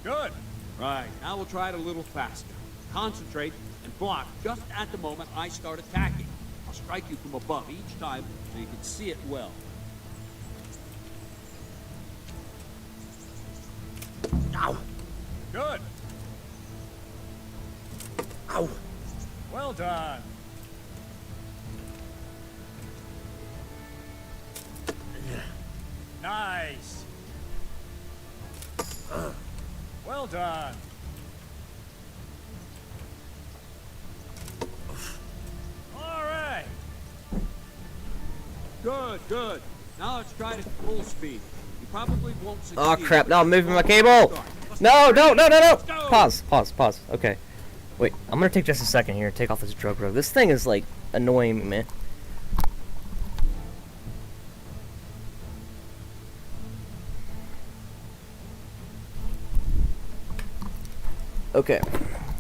Good. Right, now we'll try it a little faster. Concentrate and block just at the moment I start attacking. I'll strike you from above each time so you can see it well. Ow! Good. Ow! Well done. Nice. Well done. All right. Good, good. Now let's try it at full speed. You probably won't succeed. Oh crap, now I'm moving my cable! No, no, no, no, no! Pause, pause, pause. Okay. Wait, I'm gonna take just a second here and take off this drug rope. This thing is like annoying me, man. Okay,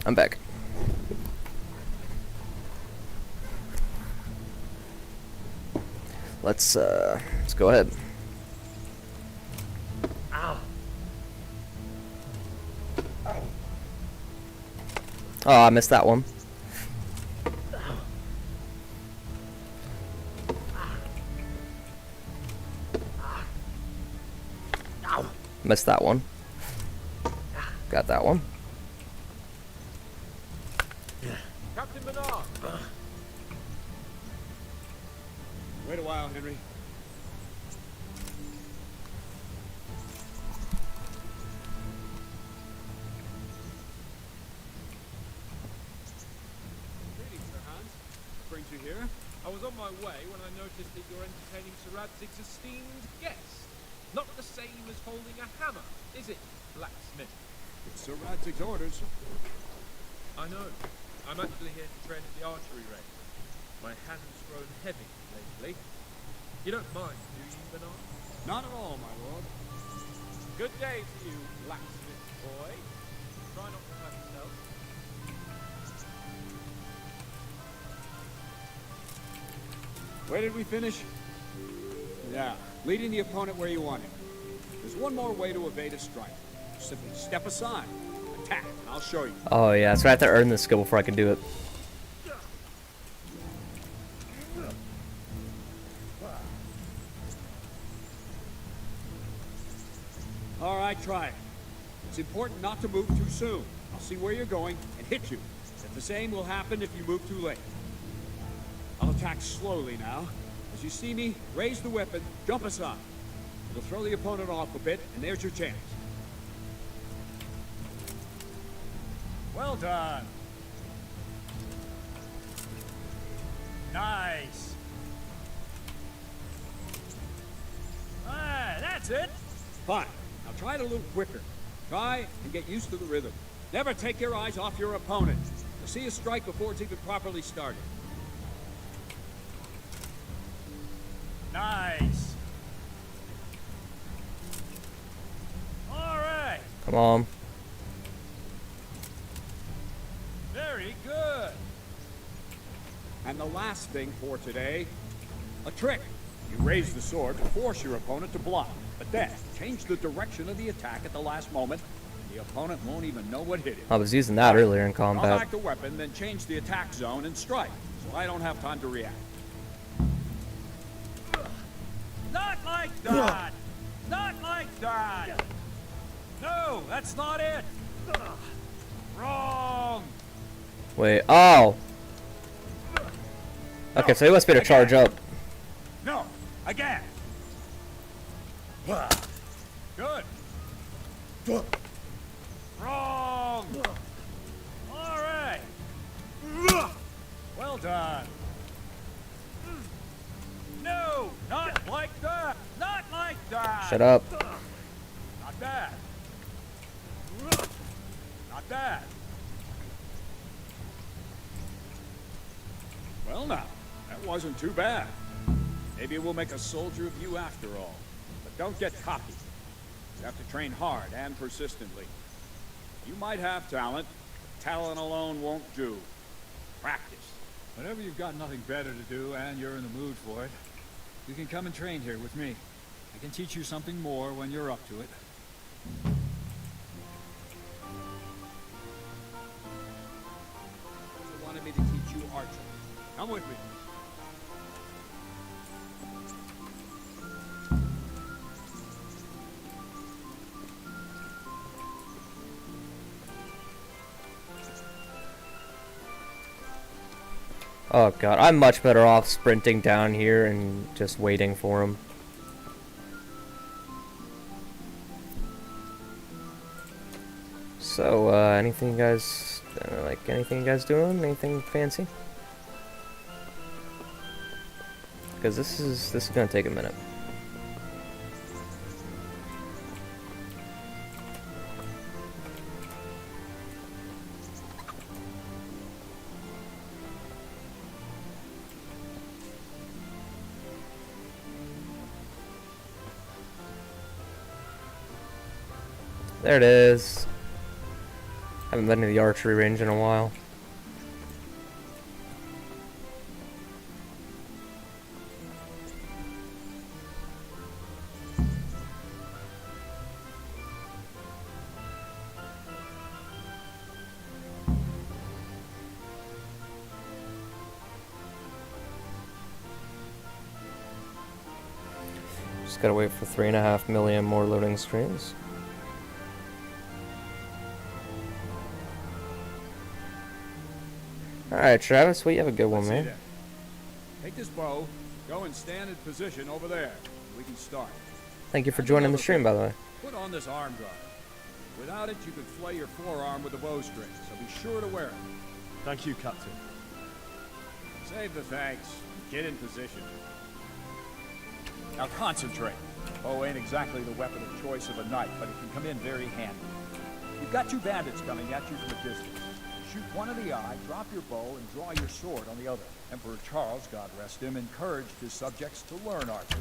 I'm back. Let's go ahead. Ow! Oh, I missed that one. Missed that one. Got that one. Captain Menard! Wait a while, Henry. Greetings, Sir Hans. What brings you here? I was on my way when I noticed that you're entertaining Sir Radzig's esteemed guest. Not the same as holding a hammer, is it, blacksmith? It's Sir Radzig's orders. I know. I'm actually here to train at the archery range. My hand's grown heavy lately. You don't mind, do you, Bernard? Not at all, my lord. Good day to you, blacksmith boy. Try not to hurt yourself. Where did we finish? Yeah, leading the opponent where you want him. There's one more way to evade a strike. Simply step aside, attack, and I'll show you. Oh yeah, so I have to earn this skill before I can do it. All right, try it. It's important not to move too soon. I'll see where you're going and hit you. And the same will happen if you move too late. I'll attack slowly now. As you see me, raise the weapon, jump aside. It'll throw the opponent off a bit, and there's your chance. Well done. Nice. Ah, that's it. Fine. Now try it a little quicker. Try and get used to the rhythm. Never take your eyes off your opponent. You'll see a strike before it's even properly started. Nice. All right. Come on. Very good. And the last thing for today, a trick. You raise the sword to force your opponent to block, but then change the direction of the attack at the last moment. The opponent won't even know what hit him. I was using that earlier in Draw combat. back the weapon, then change the attack zone and strike, so I don't have time to react. Not like that. Not like that. No, that's not it. Wrong. Wait, oh! Okay, so he wants me to charge up. No, again. Good. Wrong. All right. Well done. No, not like that. Not like that. Shut up. Not bad. Not bad. Well now, that wasn't too bad. Maybe we'll make a soldier of you after all. But don't get cocky. You have to train hard and persistently. You might have talent, but talent alone won't do. Practice. Whenever you've got nothing better to do and you're in the mood for it, you can come and train here with me. I can teach you something more when you're up to it. me to teach you archery. Come with me. Oh god, I'm much better off sprinting down here and just waiting for him. So, anything you guys, anything you guys doing? Anything fancy? Because this is gonna take a minute. There it is. Haven't been to the archery range in a while. Just gotta wait for 3.5 million more loading screens. Alright, Travis, well, you have a good one, Let's see man. then. Take this bow, go and stand in position over there. We can start. Thank you for And joining the another stream, thing, by the way. Put on this arm guard. Without it, you could flay your forearm with a bowstring, so be sure to wear it. Thank you, Captain. Save the thanks. Get in position. Now concentrate. Bow ain't exactly the weapon of choice of a knight, but it can come in very handy. You've got two bandits coming at you from a distance. Shoot one in the eye, drop your bow, and draw your sword on the other. Emperor Charles, God rest him, encouraged his subjects to learn archery.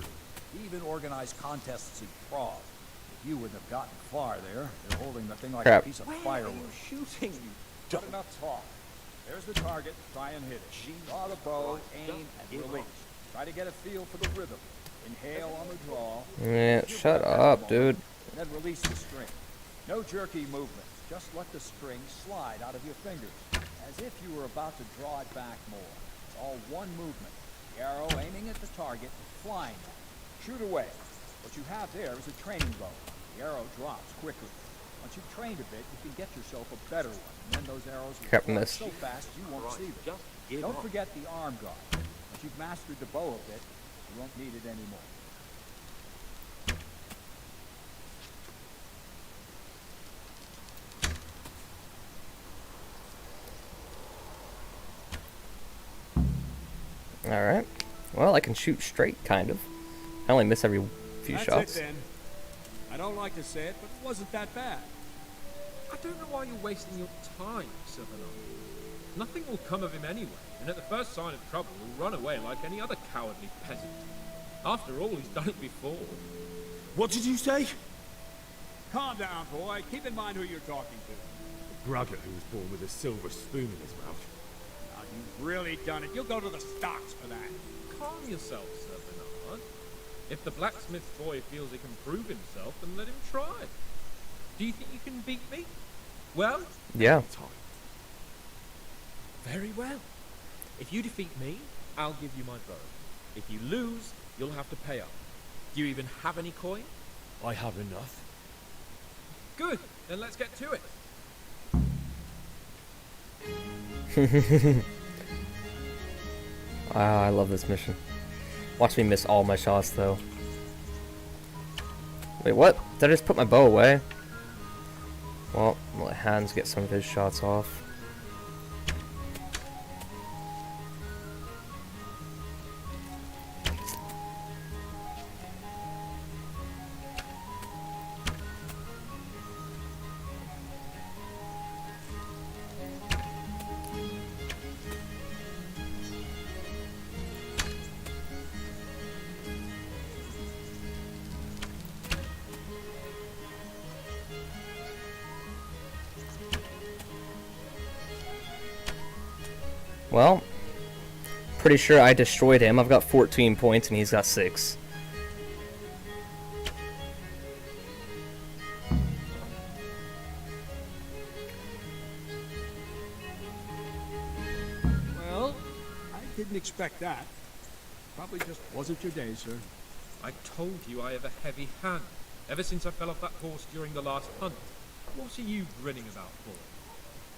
He even organized contests in Prague. If you wouldn't have gotten far there, they're holding the thing like Crap. a piece of Where are firewood. you shooting, you Not enough talk. There's the target. Try and hit it. Draw the bow, aim, and release. Try to get a feel for the rhythm. Inhale on the draw. Yeah, shut up, dude. And then release the string. No jerky movements. Just let the string slide out of your fingers, as if you were about to draw it back more. It's all one movement. The arrow aiming at the target, flying at it. Shoot away. What you have there is a training bow. The arrow drops quickly. Once you've trained a bit, you can get yourself a better one. And then those arrows will Crap, fly missed. so fast you won't see them. Don't forget the arm guard. Once you've mastered the bow a bit, you won't need it anymore. Alright. Well, I can shoot straight, kind of. I only miss every few That's shots. it then. I don't like to say it, but it wasn't that bad. I don't know why you're wasting your time, Silverknight. Nothing will come of him anyway, and at the first sign of trouble, he'll run away like any other cowardly peasant. After all, he's done it before. What did you say? Calm down, boy. Keep in mind who you're talking to. Braggart who was born with a silver spoon in his mouth. Now, you've really done it. You'll go to the stocks for that. Calm yourself, Sir Bernard. If the blacksmith boy feels he can prove himself, then let him try. Do you think you can beat me? Well, Yeah. very well. If you defeat me, I'll give you my bow. If you lose, you'll have to pay up. Do you even have any coin? I have enough. Good, then let's get to it. Wow, I love this mission. Watch me miss all my shots, though. Wait, what? Did I just put my bow away? Well, I'll let Hans get some of his shots off. Well, pretty sure I destroyed him. I've got 14 points and he's got 6. didn't expect that. Probably just wasn't your day, sir. I told you I have a heavy hand, ever since I fell off that horse during the last hunt. What are you grinning about for?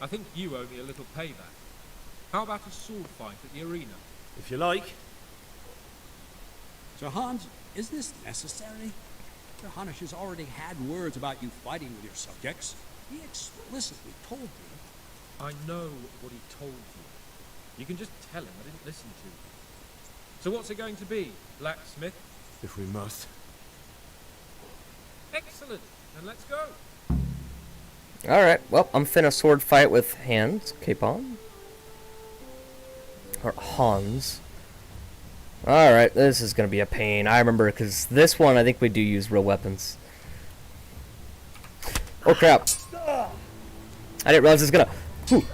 I think you owe me a little payback. How about a sword fight at the arena? If you like. Sir Hans, is this necessary? Sir Hanush has already had words about you fighting with your subjects. He explicitly told me. I know what he told you. You can just tell him I didn't listen to you. So what's it going to be, blacksmith? If we must. Excellent. Then let's go. Alright, well, I'm finna sword fight with Hans, Capon. Or Hans. Alright, this is gonna be a pain. I remember, because this one, I think we do use real weapons. Oh crap. I didn't realize it was gonna... Ooh.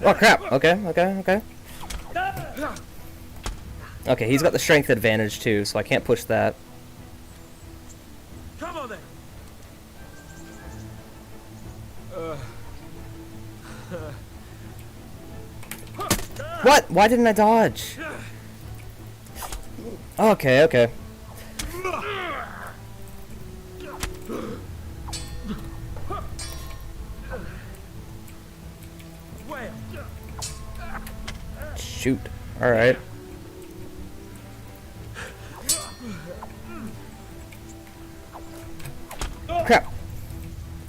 Oh crap, okay. Okay, he's got the strength advantage too, so I can't push that. Come on then. What? Why didn't I dodge? Okay. Shoot. Alright. Crap.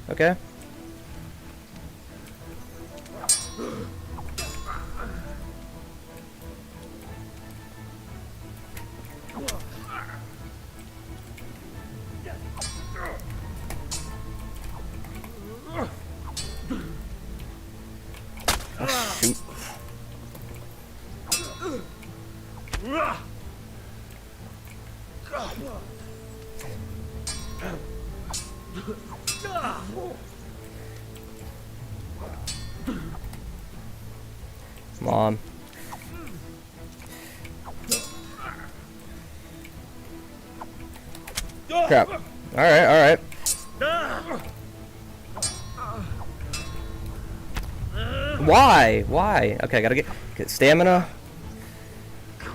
Okay. Oh, shoot. Come on. Crap. Alright. Why? Okay, I gotta get stamina.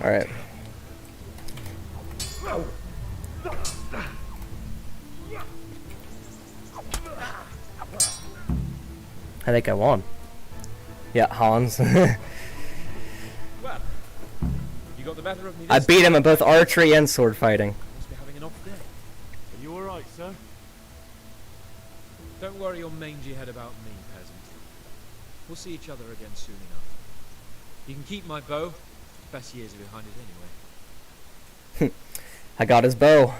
Alright. I think I won. Yeah, Hans. Well, you got the better of me. I beat him in both archery and sword fighting. Must be having an off day. Are you alright, sir? Don't worry your mangy head about me, peasant. We'll see each other again soon enough. You can keep my bow. Best years are behind it anyway. I got his bow.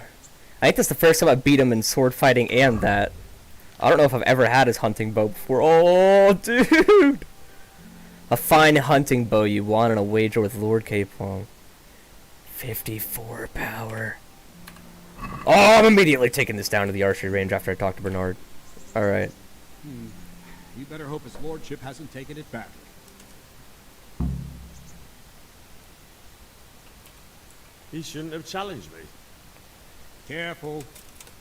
I think that's the first time I beat him in sword fighting and that. I don't know if I've ever had his hunting bow before. Oh, dude! A fine hunting bow you won in a wager with Lord Capon. 54 power. Oh, I'm immediately taking this down to the archery range after I talk to Bernard. Alright. You better hope his lordship hasn't taken it back. He shouldn't have challenged me. Careful.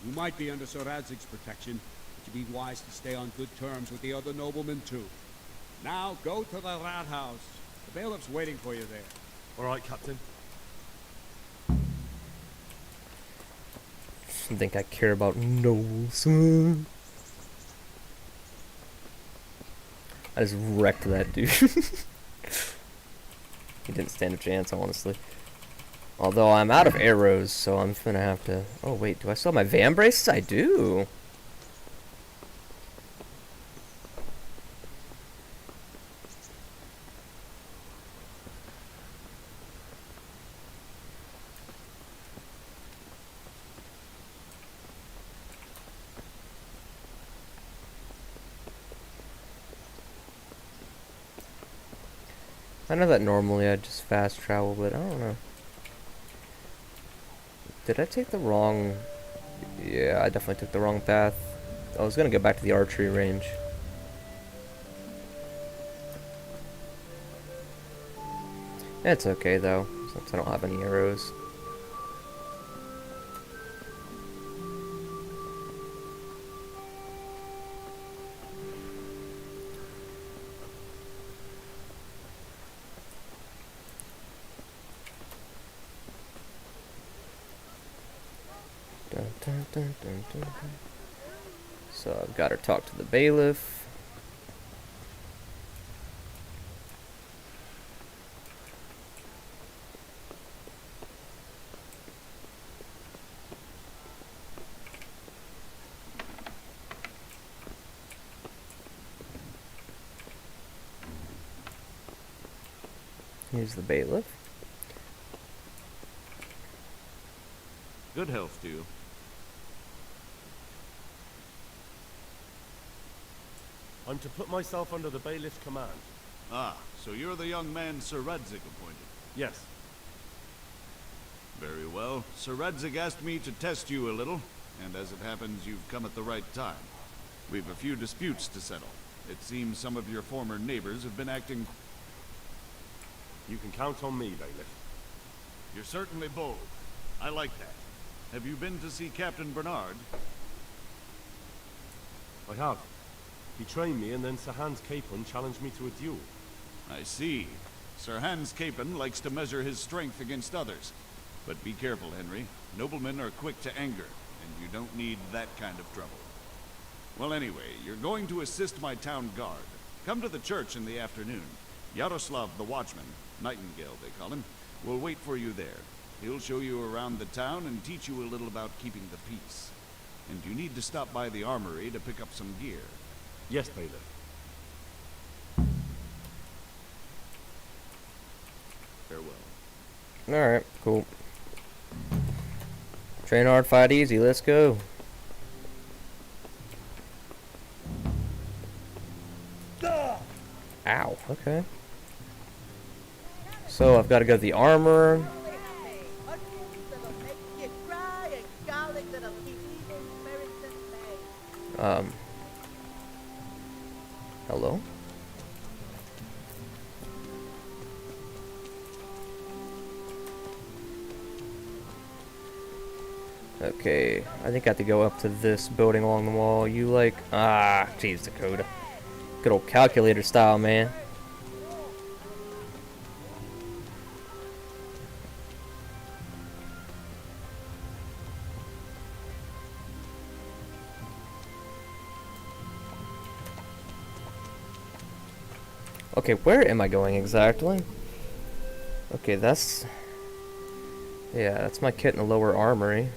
You might be under Sir Radzig's protection, but you'd be wise to stay on good terms with the other noblemen too. Now go to the rat house. The bailiff's waiting for you there. Alright, Captain. I think I care about nobles. I just wrecked that dude. He didn't stand a chance, honestly. Although I'm out of arrows, so I'm gonna have to... Oh wait, do I still have my van braces? I do. I know that normally I'd just fast travel, but I don't know. Did I take the wrong... Yeah, I definitely took the wrong path. I was gonna go back to the archery range. It's okay though, since I don't have any arrows. dun, dun, dun, dun, dun. So I've got her talk to the bailiff. Here's the bailiff. Good health to you. I'm to put myself under the bailiff's command. Ah, so you're the young man Sir Radzig appointed. Yes. Very well. Sir Radzig asked me to test you a little, and as it happens, you've come at the right time. We've a few disputes to settle. It seems some of your former neighbors have been acting... You can count on me, bailiff. You're certainly bold. I like that. Have you been to see Captain Bernard? I have. He trained me, and then Sir Hans Capon challenged me to a duel. I see. Sir Hans Capon likes to measure his strength against others. But be careful, Henry. Noblemen are quick to anger, and you don't need that kind of trouble. Well, anyway, you're going to assist my town guard. Come to the church in the afternoon. Yaroslav the Watchman, Nightingale they call him, will wait for you there. He'll show you around the town and teach you a little about keeping the peace. And you need to stop by the armory to pick up some gear. Yes, bailiff. Farewell. Alright, cool. Train hard, fight easy, let's go. Ow, okay. So I've got to go to the armor. Hello? Okay, I think I have to go up to this building along the wall. You like... Ah, jeez, Dakota. Good old calculator style, man. Okay, where am I going exactly? Okay, that's... Yeah, that's my kit in the lower armory.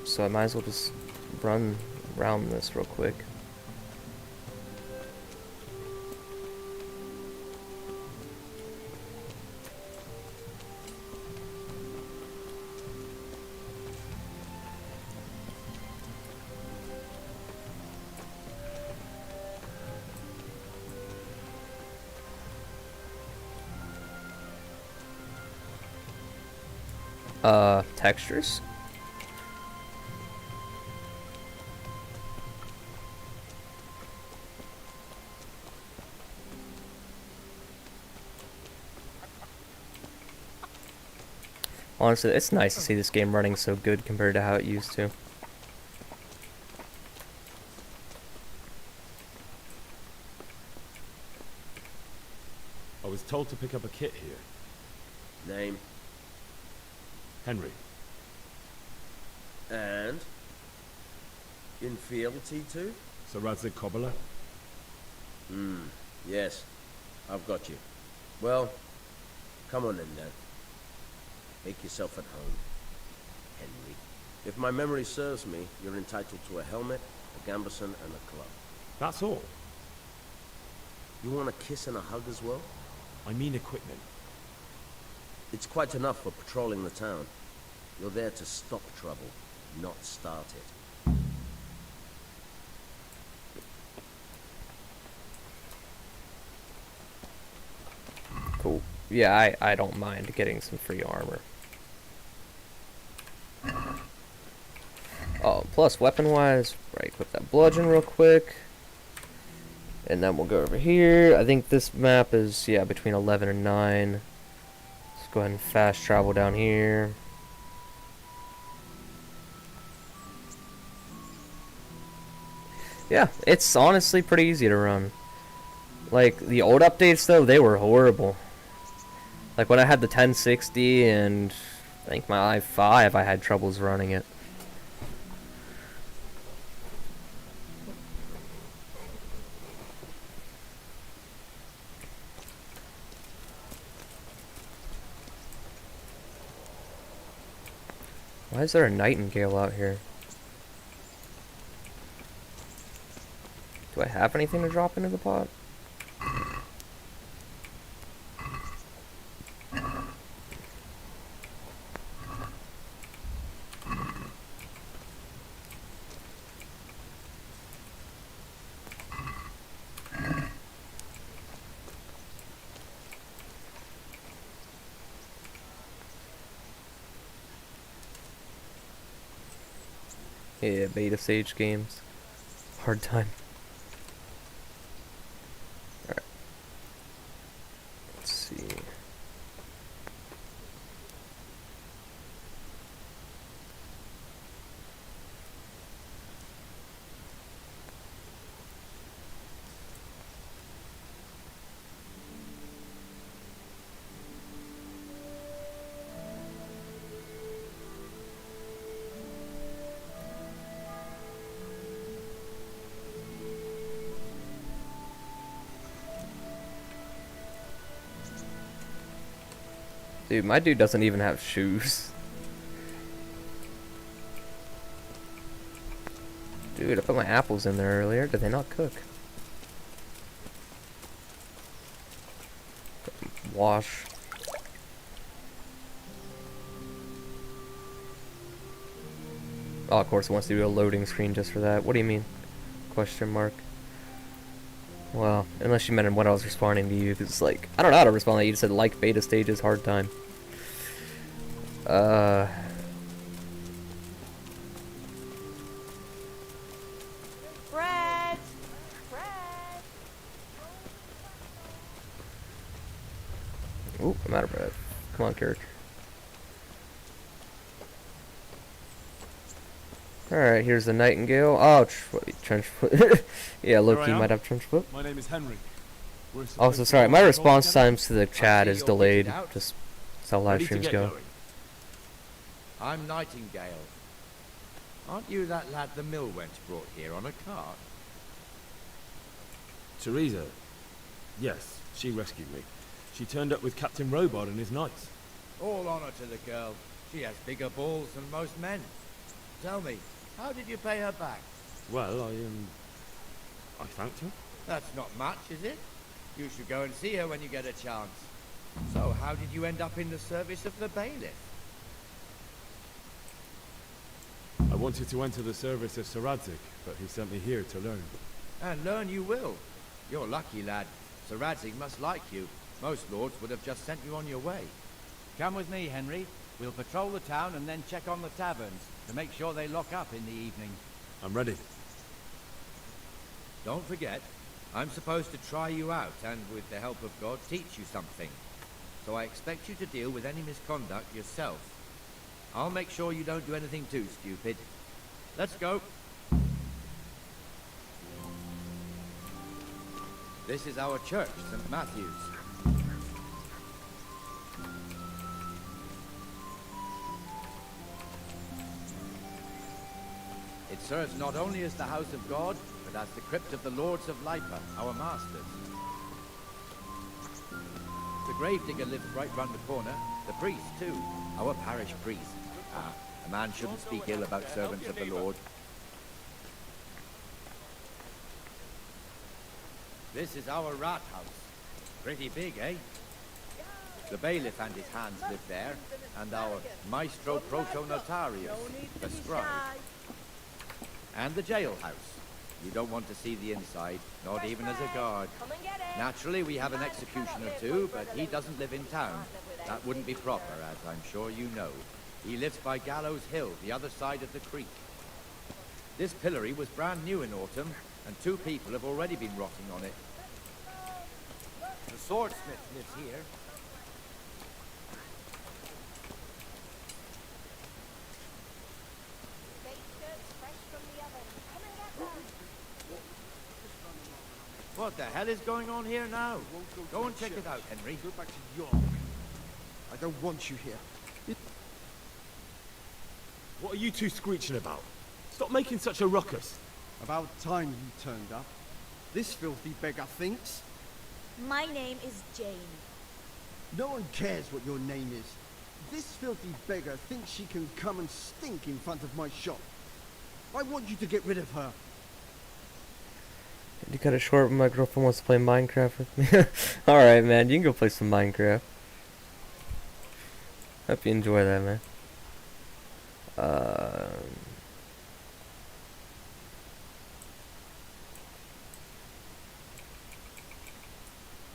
So I might as well just run around this real quick. Textures? Honestly, it's nice to see this game running so good compared to how it used to. I was told to pick up a kit here. Name? Henry. And? In fealty to? Sir Radzig Cobbler? Yes. I've got you. Well, come on in then. Make yourself at home, Henry. If my memory serves me, you're entitled to a helmet, a gambeson, and a club. That's all? You want a kiss and a hug as well? I mean equipment. It's quite enough for patrolling the town. You're there to stop trouble, not start it. Cool. Yeah, I don't mind getting some free armor. Oh, plus weapon-wise, right, equip that bludgeon real quick. And then we'll go over here. I think this map is, yeah, between 11 and 9. Let's go ahead and fast travel down here. Yeah, it's honestly pretty easy to run. Like, the old updates, though, they were horrible. Like, when I had the 1060 and I think my i5 I had troubles running it. Why is there a nightingale out here? Do I have anything to drop into the pot? Yeah, beta stage games. Hard time. Alright. Let's see. Dude, my dude doesn't even have shoes. Dude, I put my apples in there earlier. Did they not cook? Wash. Oh, of course, it wants to do a loading screen just for that. What do you mean? Question mark. Well, unless you meant when I was responding to you, 'cause it's like, I don't know how to respond to you. You just said, like, beta stages, hard time. Bread! Oop, I'm out of breath. Come on, Kirk. Alright, here's the nightingale. Oh, trench foot. Yeah, Loki might have trench foot. My name is Henry. Also, sorry, my response times to the chat is delayed. Just that's how live streams go. I'm Nightingale. Aren't you that lad the mill wench brought here on a cart? Teresa. Yes, she rescued me. She turned up with Captain Robard and his knights. All honor to the girl. She has bigger balls than most men. Tell me, how did you pay her back? Well, I thanked her. That's not much, is it? You should go and see her when you get a chance. So, how did you end up in the service of the bailiff? I wanted to enter the service of Sir Radzig, but he sent me here to learn. And learn you will. You're lucky, lad. Sir Radzig must like you. Most lords would have just sent you on your way. Come with me, Henry. We'll patrol the town and then check on the taverns to make sure they lock up in the evening. I'm ready. Don't forget, I'm supposed to try you out and, with the help of God, teach you something. So I expect you to deal with any misconduct yourself. I'll make sure you don't do anything too stupid. Let's go. This is our church, St. Matthew's. It serves not only as the house of God, but as the crypt of the Lords of Lipa, our masters. The gravedigger lives right round the corner. The priest, too. Our parish priest. A man shouldn't speak ill about servants of the Lord. This is our rat house. Pretty big, eh? The bailiff and his hands live there, and our maestro protonotarius, the scribe. And the jailhouse. You don't want to see the inside, not even as a guard. Naturally, we have an executioner too, but he doesn't live in town. That wouldn't be proper, as I'm sure you know. He lives by Gallows Hill, the other side of the creek. This pillory was brand new in autumn, and 2 people have already been rotting on it. The swordsmith lives here. What the hell is going on here now? Go and check it out, Henry. Go back to York. I don't want you here. What are you two screeching about? Stop making such a ruckus. About time you turned up. This filthy beggar thinks. My name is Jane. No one cares what your name is. This filthy beggar thinks she can come and stink in front of my shop. I want you to get rid of her. You cut it short when my girlfriend wants to play Minecraft with me. Alright, man, you can go play some Minecraft. Hope you enjoy that, man.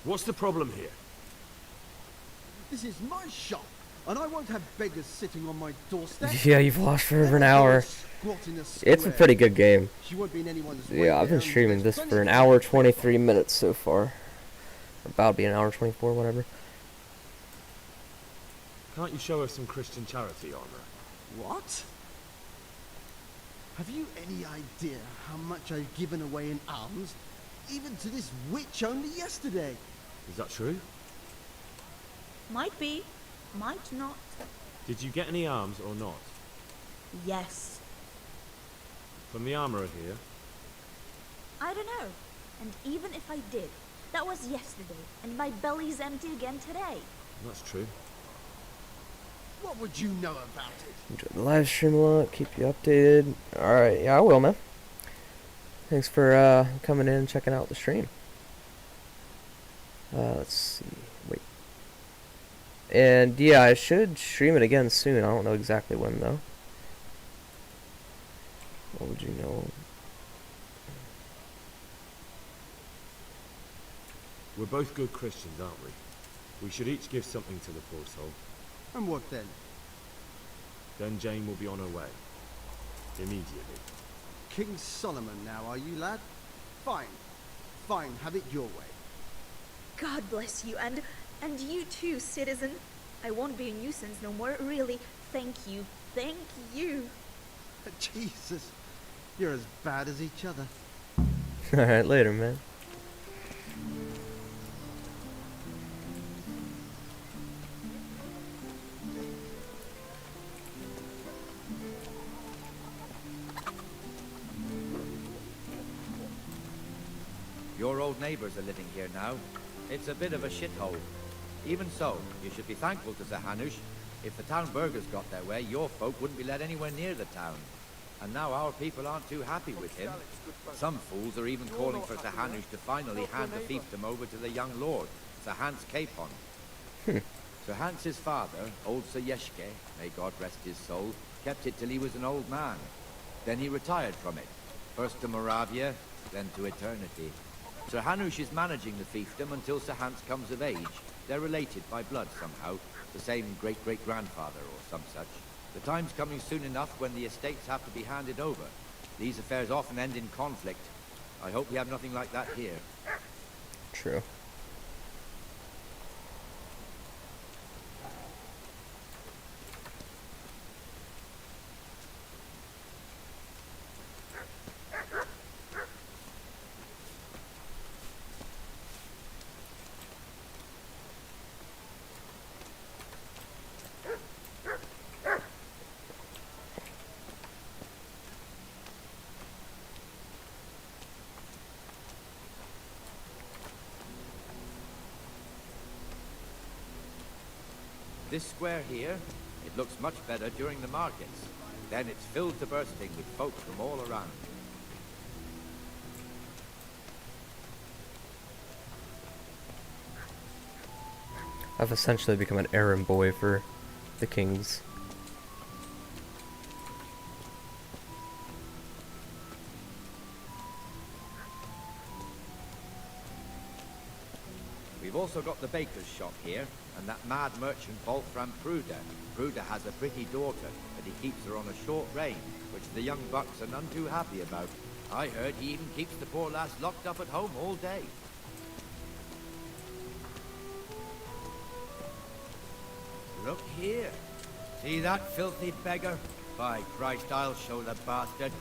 What's the problem here? This is my shop, and I won't have beggars sitting on my doorstep. Yeah, you've lost for over an hour. It's a pretty good game. She won't be in anyone's way Yeah, I've been down. streaming this for an hour 23 minutes so far. Or about to be an hour 24, whatever. Can't you show us some Christian charity armor? What? Have you any idea how much I've given away in alms? Even to this witch only yesterday. Is that true? Might be, might not. Did you get any arms or not? Yes. From the armorer here? I don't know. And even if I did, that was yesterday, and my belly's empty again today. That's true. What would you know about it? Enjoy the live stream a lot, keep you updated. Alright, yeah, I will, man. Thanks for coming in and checking out the stream. Let's see. Wait. And yeah, I should stream it again soon. I don't know exactly when though. What would you know? We're both good Christians, aren't we? We should each give something to the poor soul. And what then? Then Jane will be on her way. Immediately. King Solomon now, are you, lad? Fine. Fine, have it your way. God bless you, and you too, citizen. I won't be a nuisance no more, really. Thank you. Thank you. Jesus. You're as bad as each other. Alright, later, man. Your old neighbors are living here now. It's a bit of a shithole. Even so, you should be thankful to Sir Hanush. If the town burghers got their way, your folk wouldn't be let anywhere near the town. And now our people aren't too happy with him. Some fools are even calling for Sir Hanush to finally hand the fiefdom over to the young lord, Sir Hans Capon. Sir Hans's father, old Sir Yeshke, may God rest his soul, kept it till he was an old man. Then he retired from it, first to Moravia, then to eternity. Sir Hanush is managing the fiefdom until Sir Hans comes of age. They're related by blood somehow, the same great-great-grandfather or some such. The time's coming soon enough when the estates have to be handed over. These affairs often end in conflict. I hope we have nothing like that here. True. This square here, it looks much better during the markets. Then it's filled to bursting with folk from all around. I've essentially become an errand boy for the kings. We've also got the baker's shop here, and that mad merchant Wolfram Pruder. Pruder has a pretty daughter, but he keeps her on a short rein, which the young bucks are none too happy about. I heard he even keeps the poor lass locked up at home all day. Look here. See that filthy beggar? By Christ, I'll show the bastard.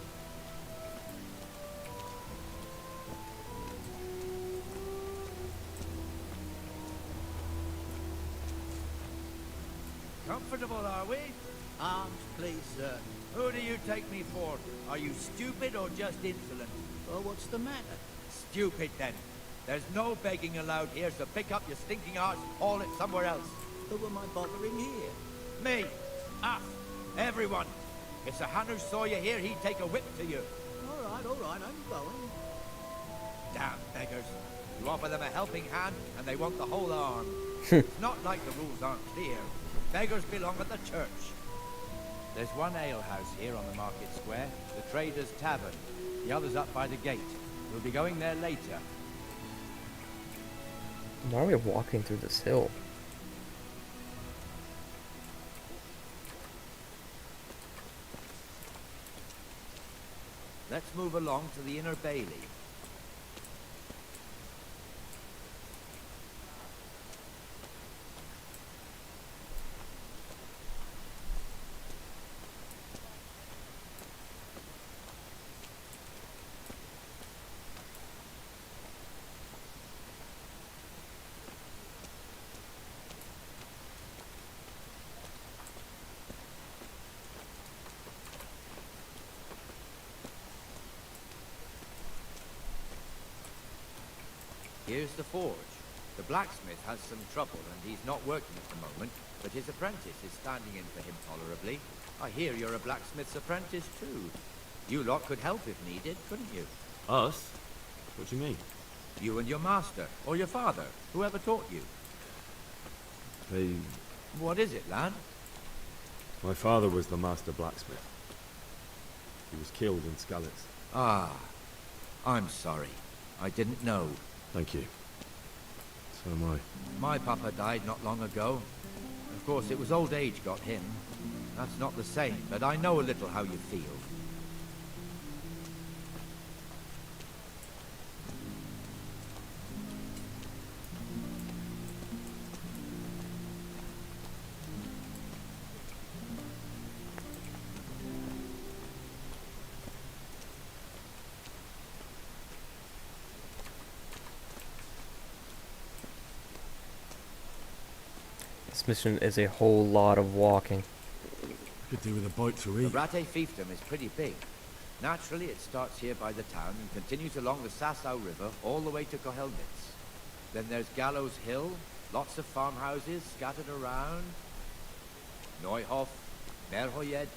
Comfortable, are we? Arms, please, sir. Who do you take me for? Are you stupid or just insolent? Well, what's the matter? Stupid, then. There's no begging allowed here, so pick up your stinking arse and haul it somewhere else. Who am I bothering here? Me. Us. Everyone. If Sir Hanush saw you here, he'd take a whip to you. All right, I'm going. Damn beggars. You offer them a helping hand, and they want the whole arm. It's not like the rules aren't clear. Beggars belong at the church. There's one alehouse here on the market square, the Trader's Tavern. The other's up by the gate. We'll be going there later. Why are we walking through this hill? Let's move along to the inner bailey. Here's the forge. The blacksmith has some trouble and he's not working at the moment, but his apprentice is standing in for him tolerably. I hear you're a blacksmith's apprentice too. You lot could help if needed, couldn't you? Us? What do you mean? You and your master, or your father, whoever taught you. What is it, lad? My father was the master blacksmith. He was killed in Skalitz. Ah, I'm sorry. I didn't know. Thank you. So am I. My papa died not long ago. Of course, it was old age got him. That's not the same, but I know a little how you feel. This mission is a whole lot of walking. Could do with a bite to eat. The Rate fiefdom is pretty big. Naturally, it starts here by the town and continues along the Sasau River all the way to Kohelnitz. Then there's Gallows Hill, lots of farmhouses scattered around. Neuhof, Merhoyed.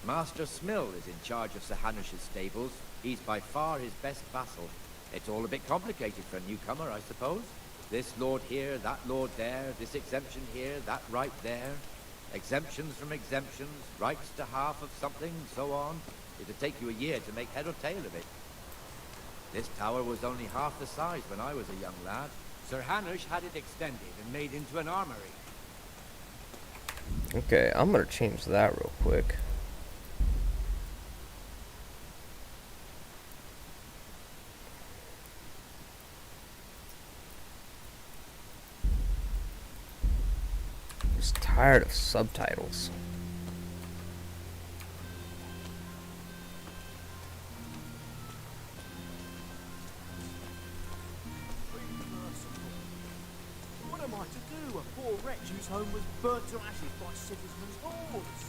Master Smill is in charge of Sir Hanush's stables. He's by far his best vassal. It's all a bit complicated for a newcomer, I suppose. This lord here, that lord there, this exemption here, that right there. Exemptions from exemptions, rights to half of something, so on. It'd take you a year to make head or tail of it. This tower was only half the size when I was a young lad. Sir Hanush had it extended and made into an armory. Okay, I'm gonna change that real quick. Just tired of subtitles. What am I to do? A poor wretch whose home was burnt to ashes by Sigismund's hordes.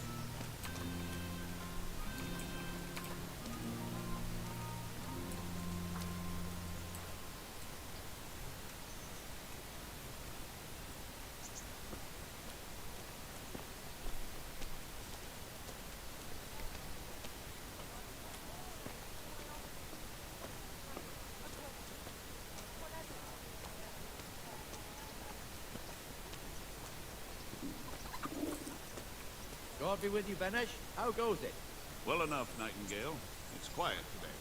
God be with you, Benesh. How goes it? Well enough, Nightingale. It's quiet today.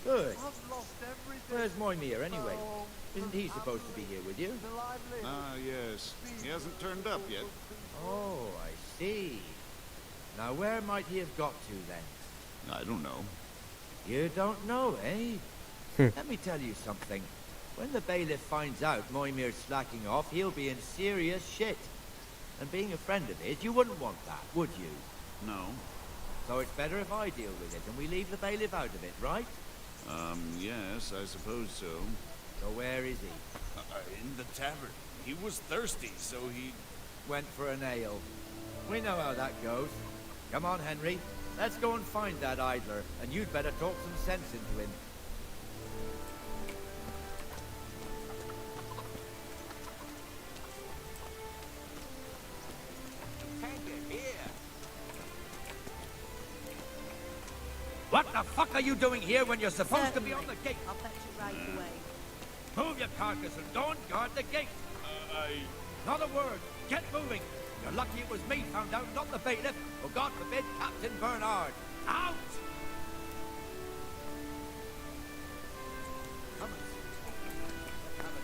Good. I've lost everything. Where's Moimir anyway? Isn't he supposed to be here with you? Ah, yes. He hasn't turned up yet. Oh, I see. Now where might he have got to then? I don't know. You don't know, eh? Let me tell you something. When the bailiff finds out Moimir's slacking off, he'll be in serious shit. And being a friend of his, you wouldn't want that, would you? No. So it's better if I deal with it and we leave the bailiff out of it, right? Yes, I suppose so. So where is he? In the tavern. He was thirsty, so he... Went for an ale. We know how that goes. Come on, Henry. Let's go and find that idler, and you'd better talk some sense into him. What the fuck are you doing here when you're supposed to be on the gate? I'll fetch it right away. Move your carcass and don't guard the gate. Not a word. Get moving. You're lucky it was me found out, not the bailiff, or God forbid, Captain Bernard. Out! Come and see. Have a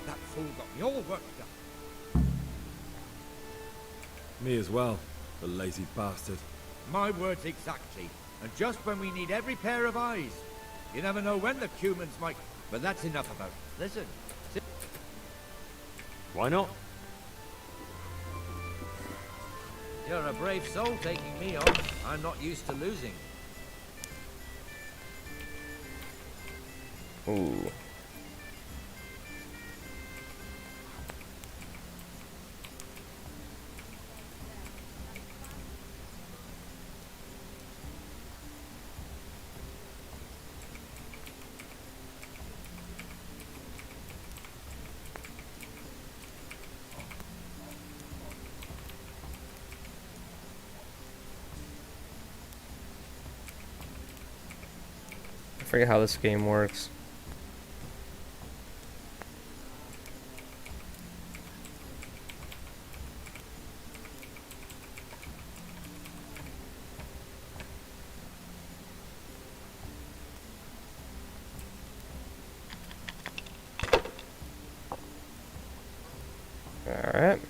That fool got me all worked up. Me as well, the lazy bastard. My words exactly. And just when we need every pair of eyes. You never know when the Cumans might... But that's enough about it. Listen. Why not? You're a brave soul taking me on. I'm not used to losing. Ooh. I forget how this game works. All right.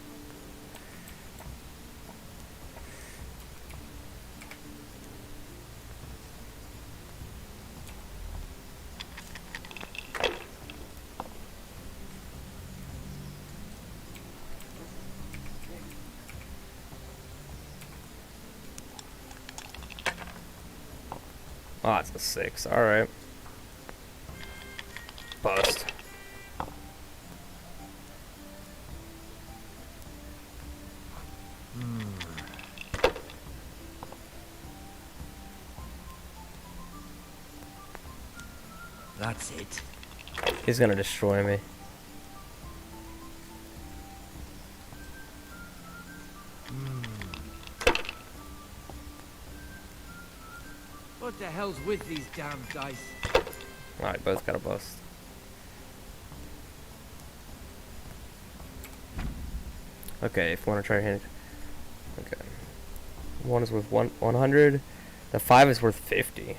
Oh, it's a 6. All right. Bust. That's it. He's gonna destroy me. What the hell's with these damn dice? Alright, both got a bust. Okay, if you want to try to hit it. Okay. 1 is worth 100. The 5 is worth 50.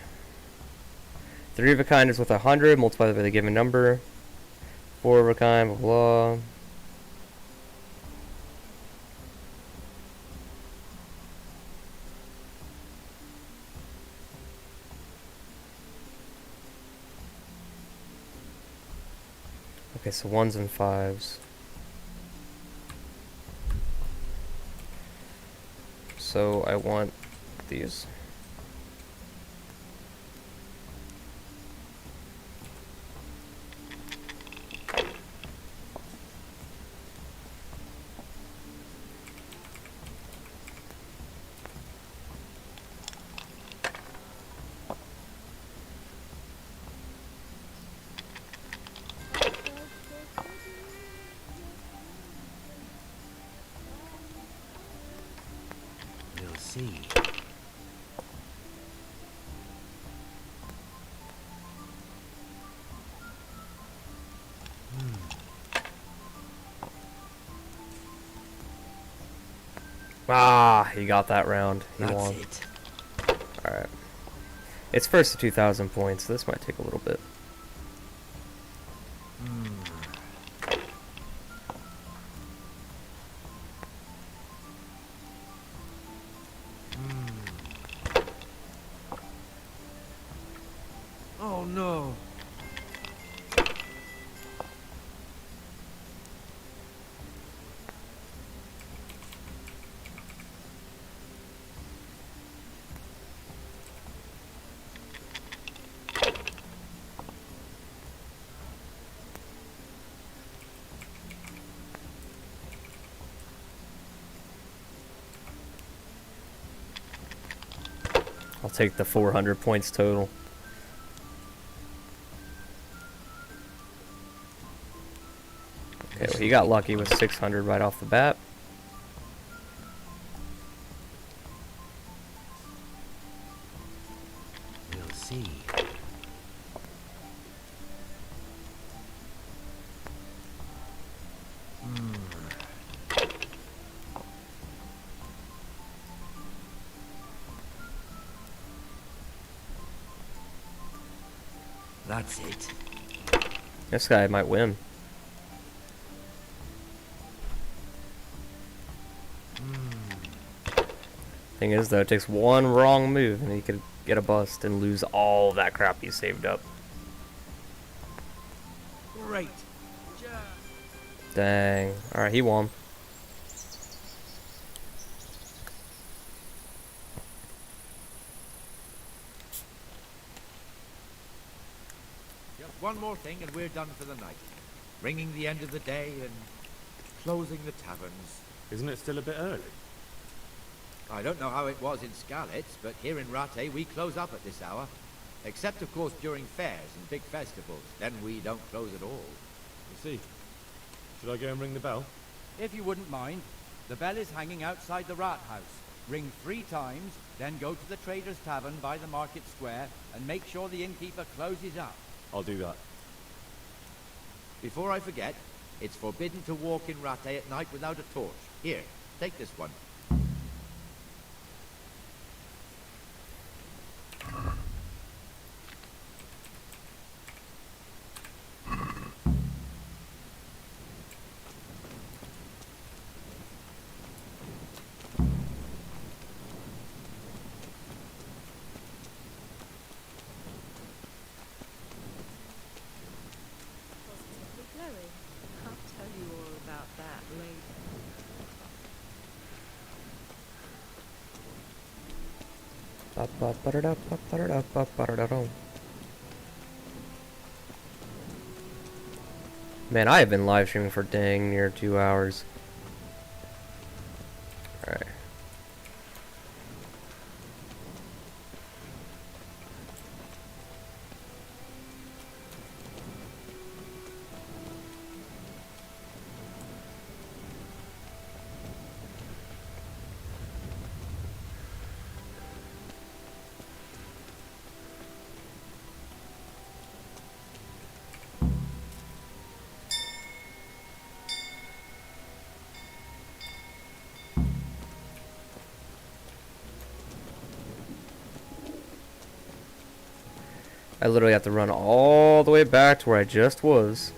3 of a kind is worth 100, multiplied by the given number. 4 of a kind, blah blah. Okay, so 1s and 5s. So I want these. We'll see. Ah, he got that round. He That's won. it. Alright. It's first to 2,000 points, so this might take a little bit. Oh no. I'll take the 400 points total. Okay, well, he got lucky with 600 right off the bat. We'll see. That's it. This guy might win. Thing is, though, it takes one wrong move and he could get a bust and lose all that crap he saved up. Great. Dang. Alright, he won. Just one more thing and we're done for the night. Ringing the end of the day and closing the taverns. Isn't it still a bit early? I don't know how it was in Skalitz, but here in Rattay we close up at this hour. Except, of course, during fairs and big festivals. Then we don't close at all. I see. Should I go and ring the bell? If you wouldn't mind, the bell is hanging outside the rat house. Ring 3 times, then go to the Trader's Tavern by the market square and make sure the innkeeper closes up. I'll do that. Before I forget, it's forbidden to walk in Rattay at night without a torch. Here, take this one. Positively glowing. I'll tell you all about that later. Man, I have been live streaming for dang near 2 hours. Alright. I literally have to run all the way back to where I just was.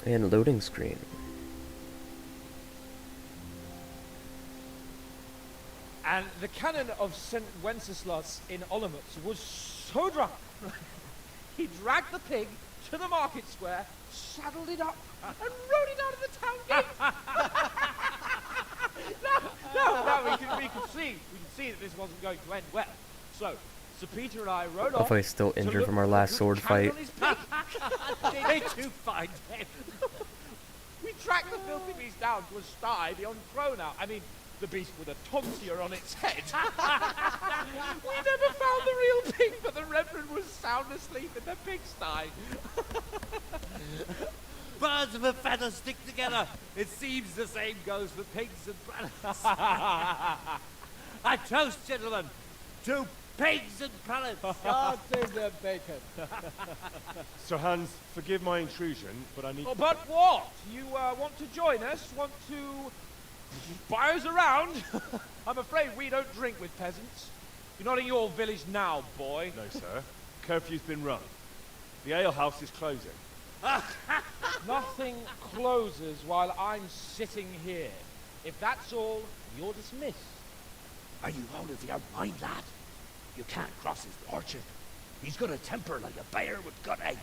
And loading screen. And the canon of St. Wenceslas in Olomouc was so drunk, he dragged the pig to the market square, saddled it up, and rode it out of the town gate. No, we could see that this wasn't going to end well. So, Sir Peter and I rode off. Hopefully he's still injured from our last sword fight. They do find him. We tracked the filthy beast down to a sty beyond Cronow. I mean, the beast with a tonsure on its head. We never found the real pig, but the Reverend was sound asleep in the pigsty. Birds of a feather stick together. It seems the same goes for pigs and prelates. I toast, gentlemen, to pigs and prelates. God save their bacon. Sir Hans, forgive my intrusion, but I need... Oh, but what? You want to join us? Want to buy us around? I'm afraid we don't drink with peasants. You're not in your village now, boy. No, sir. Curfew's been run. The alehouse is closing. Nothing closes while I'm sitting here. If that's all, you're dismissed. Are you out of your mind, lad? You can't cross his lordship. He's got a temper like a bear with gut egg.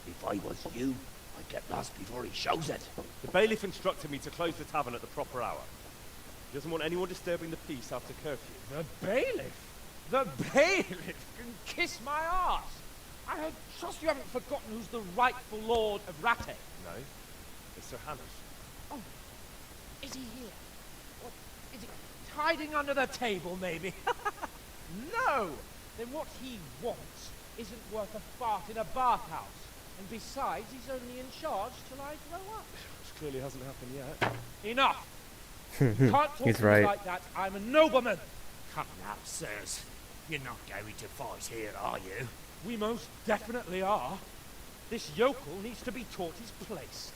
If I was you, I'd get lost before he shows it. The bailiff instructed me to close the tavern at the proper hour. He doesn't want anyone disturbing the peace after curfew. The bailiff? The bailiff can kiss my arse. I trust you haven't forgotten who's the rightful lord of Rattay. No, it's Sir Hannah. Oh, is he here? What, is he hiding under the table, maybe? No! Then what he wants isn't worth a fart in a bathhouse. And besides, he's only in charge till I grow up. Which clearly hasn't happened yet. Enough! You can't talk He's to me right. like that. I'm a nobleman. Come now, sirs. You're not going to fight here, are you? We most definitely are. This yokel needs to be taught his place.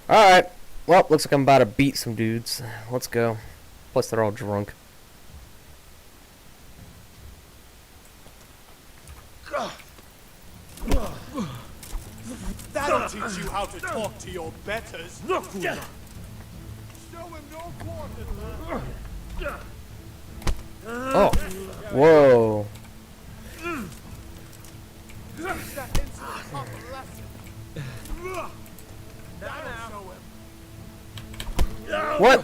Alright. Well, looks like I'm about to beat some dudes. Let's go. Plus, they're all drunk. That'll teach you how to talk to your betters. Look, show him no quarter, man. Oh. Whoa. Teach that insolent cop a lesson. That'll show him. What?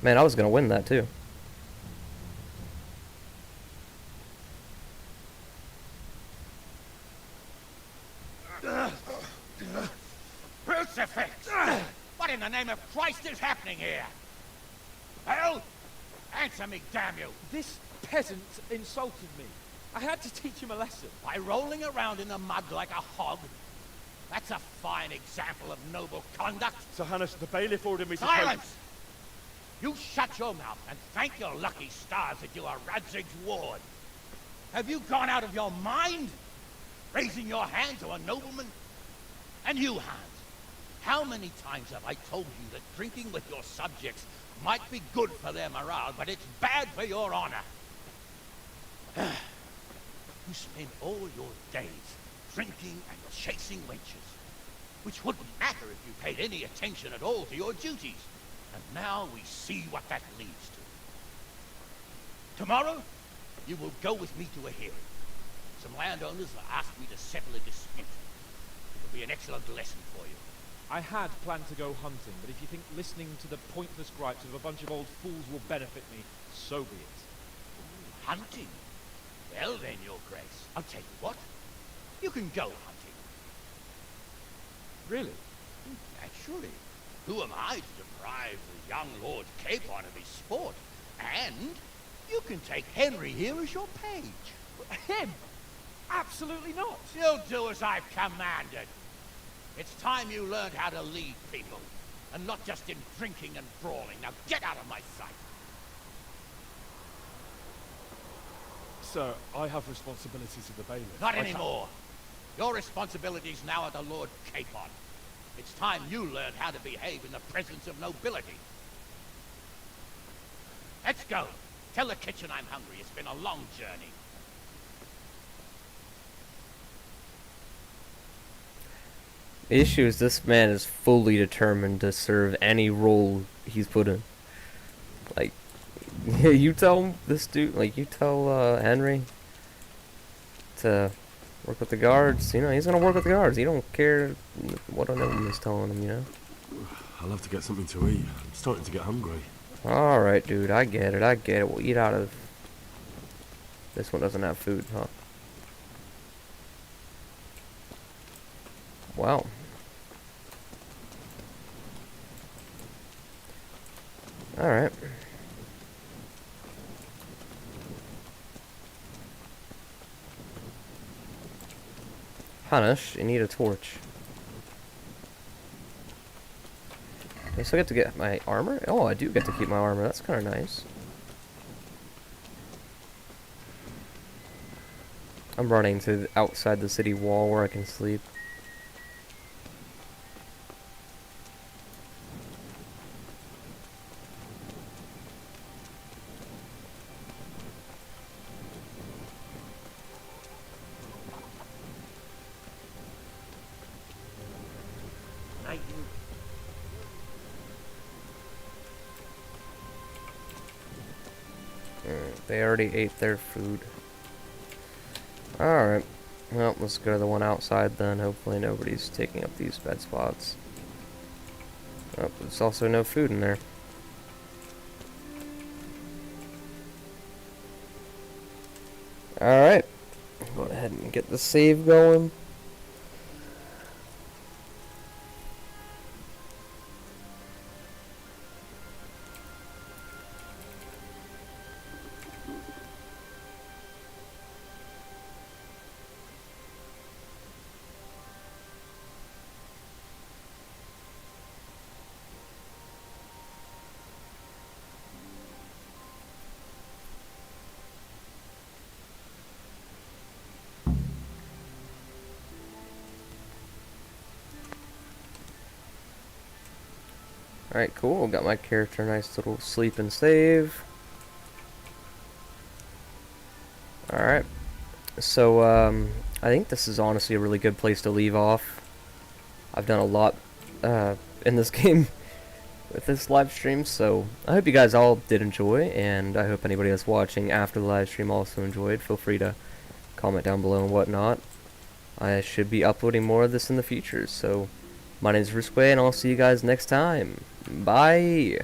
Man, I was gonna win that too. Crucifix! What in the name of Christ is happening here? Hell? Answer me, damn you! This peasant insulted me. I had to teach him a lesson. By rolling around in the mud like a hog? That's a fine example of noble conduct. Sir Hannah, the bailiff ordered me to... Silence! You shut your mouth and thank your lucky stars that you are Radzig's ward. Have you gone out of your mind? Raising your hand to a nobleman? And you, Hans, how many times have I told you that drinking with your subjects might be good for their morale, but it's bad for your honor? You spend all your days drinking and chasing wenches, which wouldn't matter if you paid any attention at all to your duties. And now we see what that leads to. Tomorrow, you will go with me to a hearing. Some landowners have asked me to settle a dispute. It will be an excellent lesson for you. I had planned to go hunting, but if you think listening to the pointless gripes of a bunch of old fools will benefit me, so be it. Ooh, hunting? Well then, your grace, I'll tell you what. You can go hunting. Really? Naturally. Who am I to deprive the young Lord Capon of his sport? And you can take Henry here as your page. Him? Absolutely not. You'll do as I've commanded. It's time you learned how to lead people, and not just in drinking and brawling. Now get out of my sight. Sir, I have responsibilities of the bailiff. Not anymore. Your responsibilities now are the Lord Capon. It's time you learned how to behave in the presence of nobility. Let's go. Tell the kitchen I'm hungry. It's been a long journey. The issue is this man is fully determined to serve any role he's put in. Like, you tell this dude, like, you tell Henry to work with the guards, you know, he's gonna work with the guards. He don't care what anyone is telling him, you know. I'll have to get something to eat. I'm starting to get hungry. Alright, dude, I get it, I get it. We'll eat out of... This one doesn't have food, huh? Wow. Alright. Punish, you need a torch. I still get to get my armor? Oh, I do get to keep my armor. That's kind of nice. I'm running to outside the city wall where I can sleep. They already ate their food. Alright. Well, let's go to the one outside then. Hopefully nobody's taking up these bed spots. Oh, there's also no food in there. Alright. Go ahead and get the save going. Alright, cool. Got my character nice little sleep and save. Alright. So, I think this is honestly a really good place to leave off. I've done a lot in this game with this live stream, so I hope you guys all did enjoy, and I hope anybody that's watching after the live stream also enjoyed. Feel free to comment down below and whatnot. I should be uploading more of this in the future, so my name is Rusquay, and I'll see you guys next time. Bye!